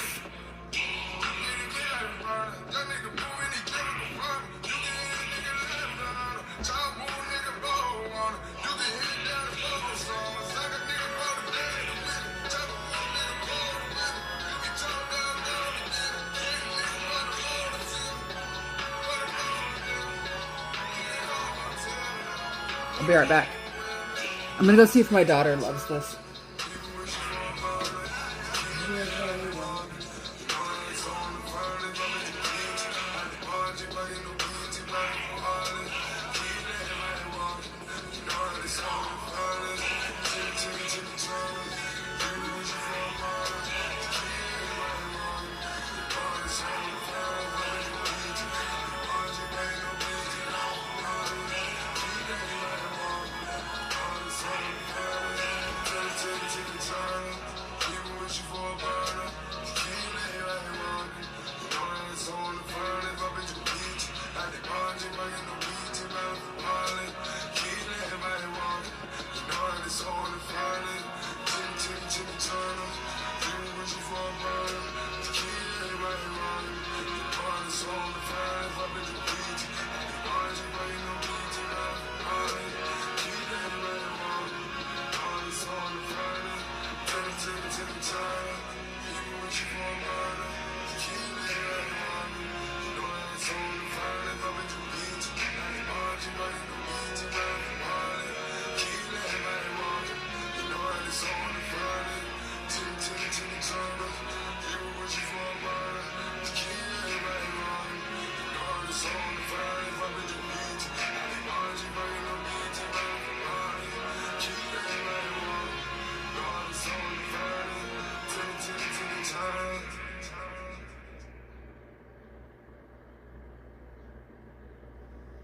S1: I'll be right back. I'm gonna go see if my daughter loves this.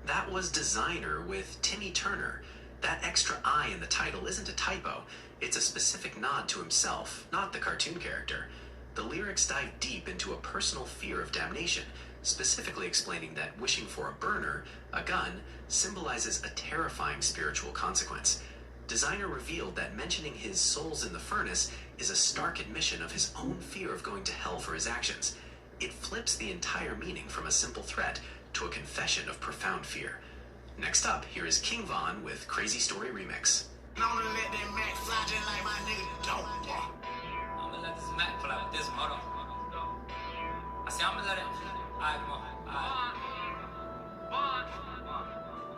S6: That was Designer with Timmy Turner. That extra I in the title isn't a typo. It's a specific nod to himself, not the cartoon character. The lyrics dive deep into a personal fear of damnation, specifically explaining that wishing for a burner, a gun, symbolizes a terrifying spiritual consequence. Designer revealed that mentioning his souls in the furnace is a stark admission of his own fear of going to hell for his actions. It flips the entire meaning from a simple threat to a confession of profound fear. Next up, here is King Von with Crazy Story Remix.
S7: I'ma let that Mac fly just like my nigga don't. I'ma let this Mac fly with this one. Hold on. I say I'ma let it. Alright, come on. Alright.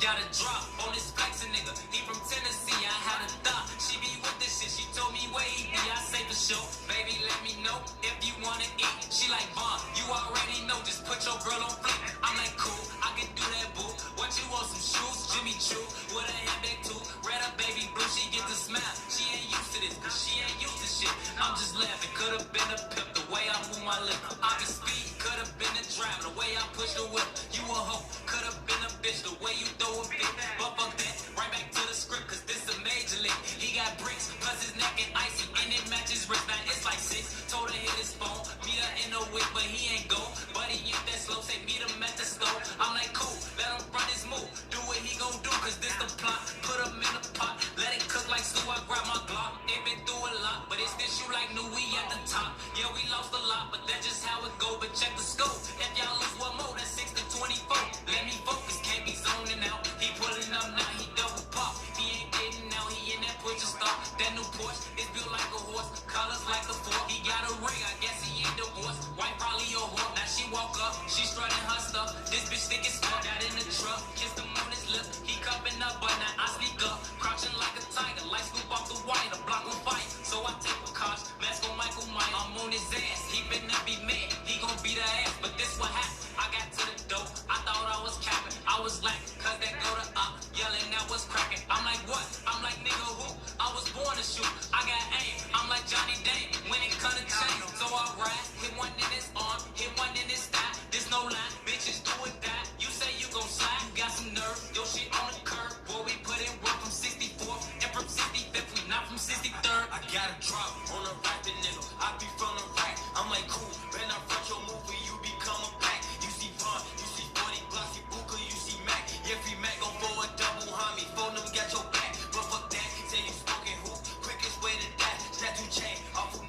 S7: Got a drop on this flexin' nigga. He from Tennessee. I had a thought. She be with this shit. She told me where he be. I say for sure. Baby, let me know if you wanna eat. She like Vaughn. You already know. Just put your girl on fleek. I'm like cool. I can do that, boo. What you want? Some shoes? Jimmy Choo with a handbag too. Red up, baby blue. She get the smile. She ain't used to this. Cause she ain't used to shit. I'm just laughing. Could've been a pimp. The way I move my lip. I can speed. Could've been a driver. The way I push the whip. You a hoe. Could've been a bitch. The way you throw a fit. But fuck that. Right back to the script. Cause this a major league. He got bricks. Plus his neck and icy. And it matches wrist. Now it's like 6. Told her hit his phone. Meet her in the whip. But he ain't go. But he ain't that slow. Say meet him at the store. I'm like cool. Let him run his move. Do what he gon' do. Cause this the plot. Put him in the pot. Let it cook like stew. I grab my Glock. It been through a lot. But it's this you like new. We at the top. Yeah, we lost a lot. But that's just how it go. But check the scope. If y'all lose one more, that's 6 to 24. Let me focus. Can't be zoning out. He pulling up now. He double pop. He ain't getting out. He in that push to stop. That new Porsche is built like a horse. Colors like a fork. He got a ring. I guess he ain't divorced. White probably a whore. Now she walk up. She strutting her stuff. This bitch thick as fuck. Got in the truck. Kissed him on his lip. He cupping up. But now I sneak up. Crouching like a tiger. Light scoop off the white. A block on fight. So I take a coach. Mask on Michael Mike. I'm on his ass. He finna be mad. He gon' beat her ass. But this what happened. I got to the dope. I thought I was capping. I was lacking. Cause that go to up. Yelling that was cracking. I'm like what? I'm like nigga who? I was born to shoot. I got aim. I'm like Johnny Dane. When it come to change. So I ride. Hit one in his arm. Hit one in his thigh. There's no lie. Bitches do it that. You say you gon' slide. You got some nerve. Your shit on the curb. Boy, we put in work from 64th. And from 65th. We not from 63rd. I got a drop on a rapping nigga. I be from the rack. I'm like cool. When I front your movie, you become a pack. You see Vaughn. You see 40 blocks. You Booker. You see Mac. Every Mac gon' for a double homie. Phone them got your back. But fuck that. Say you smoking hoop. Quickest way to die. Tattoo chain. Off of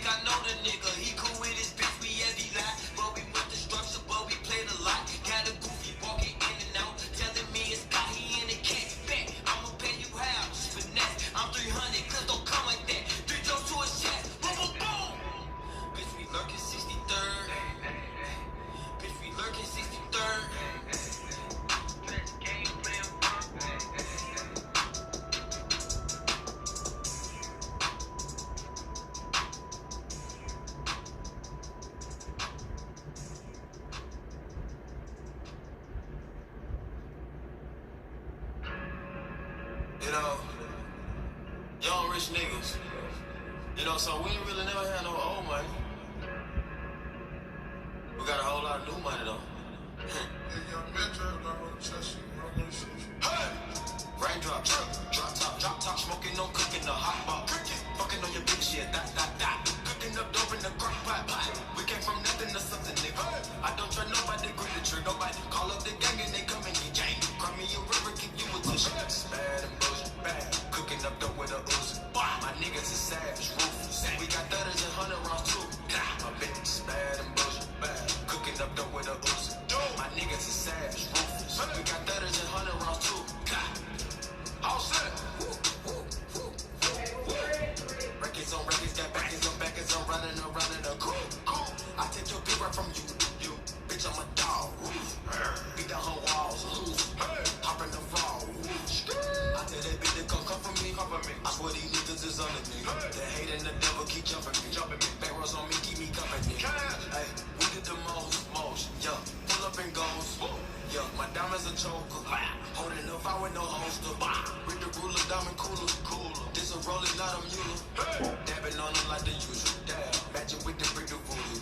S7: think I know the nigga. He cool with his bitch, we heavy lie. But we went the structure, but we played a lot. Got a goofy walking in and out, telling me it's got he in the cat back. I'ma pay you how, just finesse. I'm 300, cause don't come like that. 3 jokes to a chest, boom, boom, boom. Bitch, we lurking 63rd. Bitch, we lurking 63rd.
S8: You know, young rich niggas. You know, so we ain't really never had no old money. We got a whole lot of new money though. Hey! Raindrop, drop top, smoking, no cooking, the hot pot. Fucking on your bitch, yeah, that. Cooking up dope in the crock pot. We came from nothing to something, nigga. I don't try nobody, grip the trigger. Nobody call up the gang and they come and get gang. Cry me a river, give you a tissue. Bad and bullshit, bad. Cooking up dope with a Uzi. My niggas is savage, ruthless. We got 30s and 100 rounds too. My bitch is bad and bullshit, bad. Cooking up dope with a Uzi. My niggas is savage, ruthless. We got 30s and 100 rounds too. All set. Records on records, got backers on backers. I'm running around in a cool. I take your beat right from you. Bitch, I'm a dog. Beat down her walls. Hop in the fall. I tell that bitch to come for me. I swear these niggas is under me. The hate and the devil keep jumping me. Back rows on me, keep me company. Hey, we did the most. Yeah, pull up and goes. Yeah, my diamonds a choker. Holding up, I with no holster. With the ruler, diamond cooler. This a roller, not a mule. Dabbing on them like the usual. Matching with the brick of voodoo.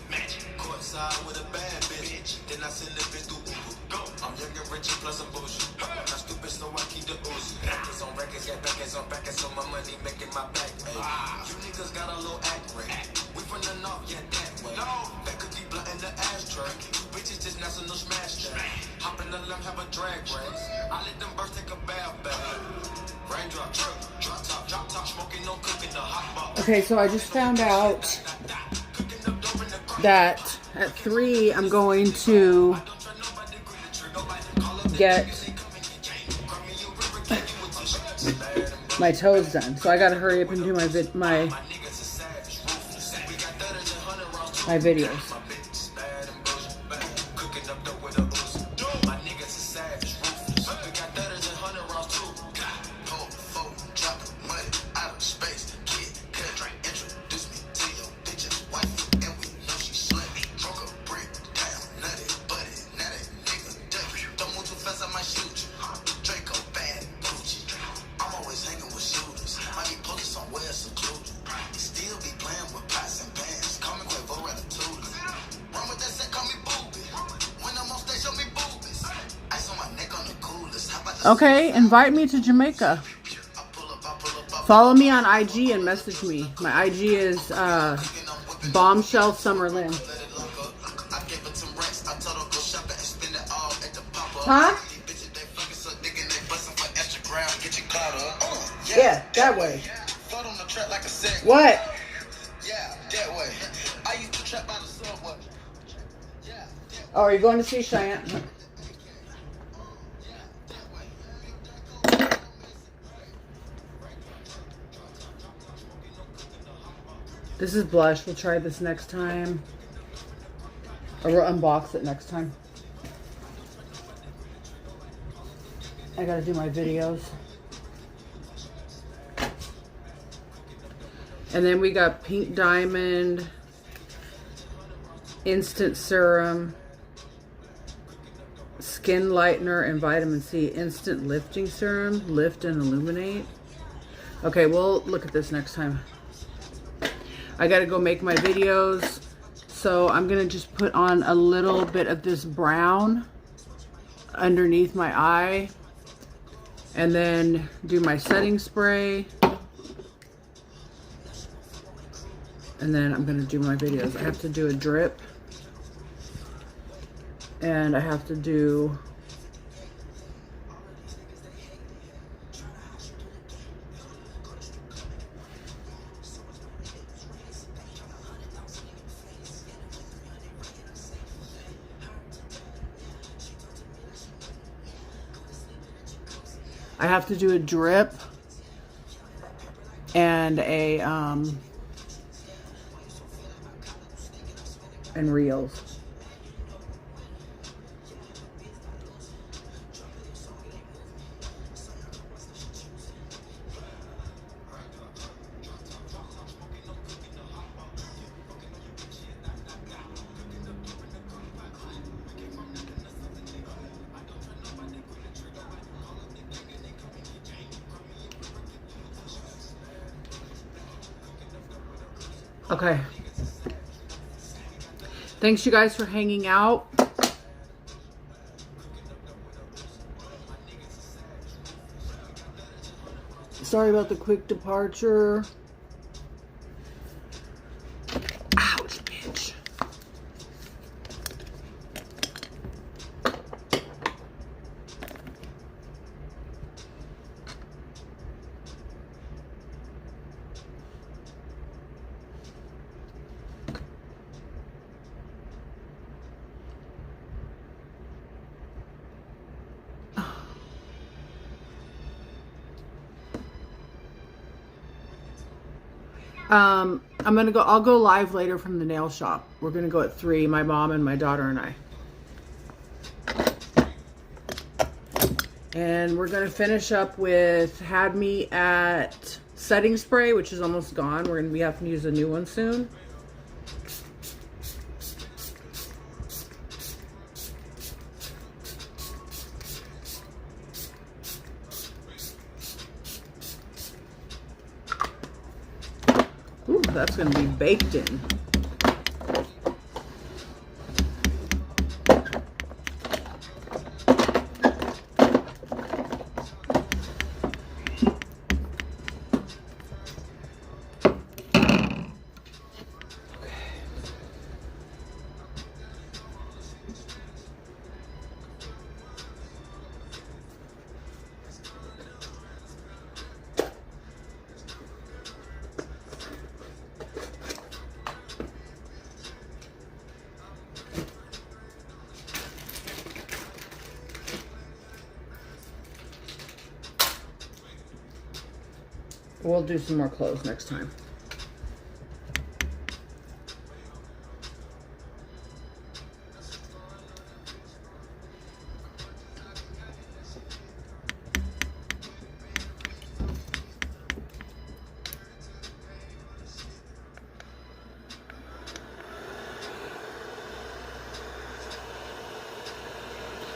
S8: Courtside with a bad bitch. Then I send the bitch through Uber. I'm young and rich and plus I'm bullshit. Not stupid, so I keep the Uzi. Records on records, got backers on backers, so my money making my back. Ay. You niggas got a little act rate. We from the north, yeah, that way. That could be blunt in the ashtray. Bitches just national smash that. Hop in the limb, have a drag race. I let them birds take a bath. Raindrop, drop top, smoking, no cooking, the hot box.
S1: Okay, so I just found out that at 3 I'm going to get my toes done. So I gotta hurry up and do my videos. Okay, invite me to Jamaica. Follow me on IG and message me. My IG is Bombshell Summerlin. Huh? Yeah, that way. What? Oh, are you going to see Cheyenne? This is blush. We'll try this next time. Or we'll unbox it next time. I gotta do my videos. And then we got Pink Diamond, Instant Serum, Skin Lightener, and Vitamin C. Instant Lifting Serum. Lift and Illuminate. Okay, we'll look at this next time. I gotta go make my videos. So I'm gonna just put on a little bit of this brown underneath my eye. And then do my setting spray. And then I'm gonna do my videos. I have to do a drip. And I have to do I have to do a drip and a and reels. Okay. Thanks you guys for hanging out. Sorry about the quick departure. Ouch, bitch. I'll go live later from the nail shop. We're gonna go at 3, my mom and my daughter and I. And we're gonna finish up with Had Me at setting spray, which is almost gone. We're gonna be having to use a new one soon. Ooh, that's gonna be baked in. We'll do some more clothes next time.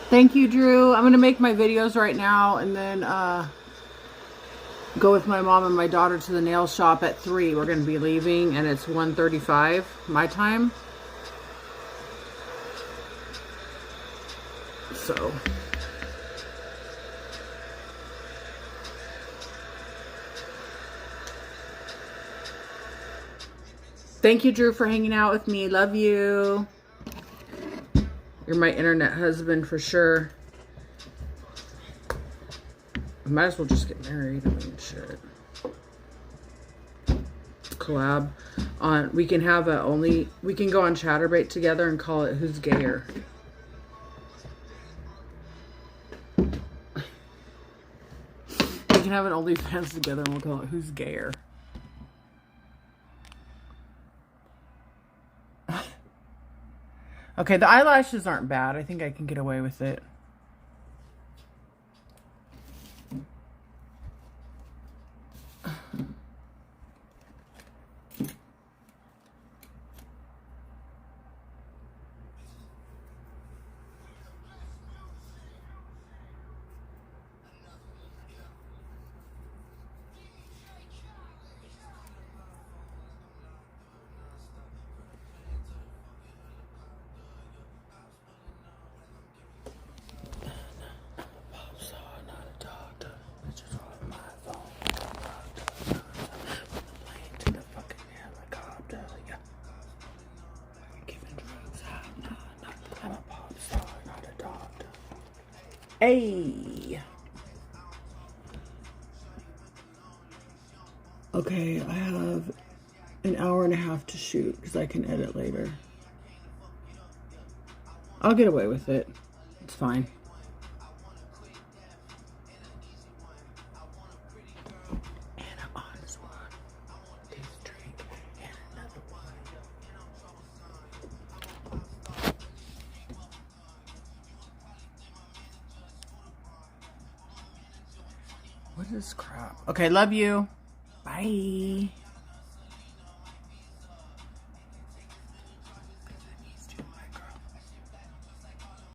S1: Thank you, Drew. I'm gonna make my videos right now and then go with my mom and my daughter to the nail shop at 3. We're gonna be leaving and it's 1:35 my time. So thank you, Drew, for hanging out with me. Love you. You're my internet husband for sure. I might as well just get married. I mean, shit. Collab on. We can have a only. We can go on Chatterbait together and call it Who's Gayer. We can have an OnlyFans together and we'll call it Who's Gayer. Okay, the eyelashes aren't bad. I think I can get away with it. Hey. Okay, I have an hour and a half to shoot because I can edit later. I'll get away with it. It's fine. What is crap? Okay, love you. Bye.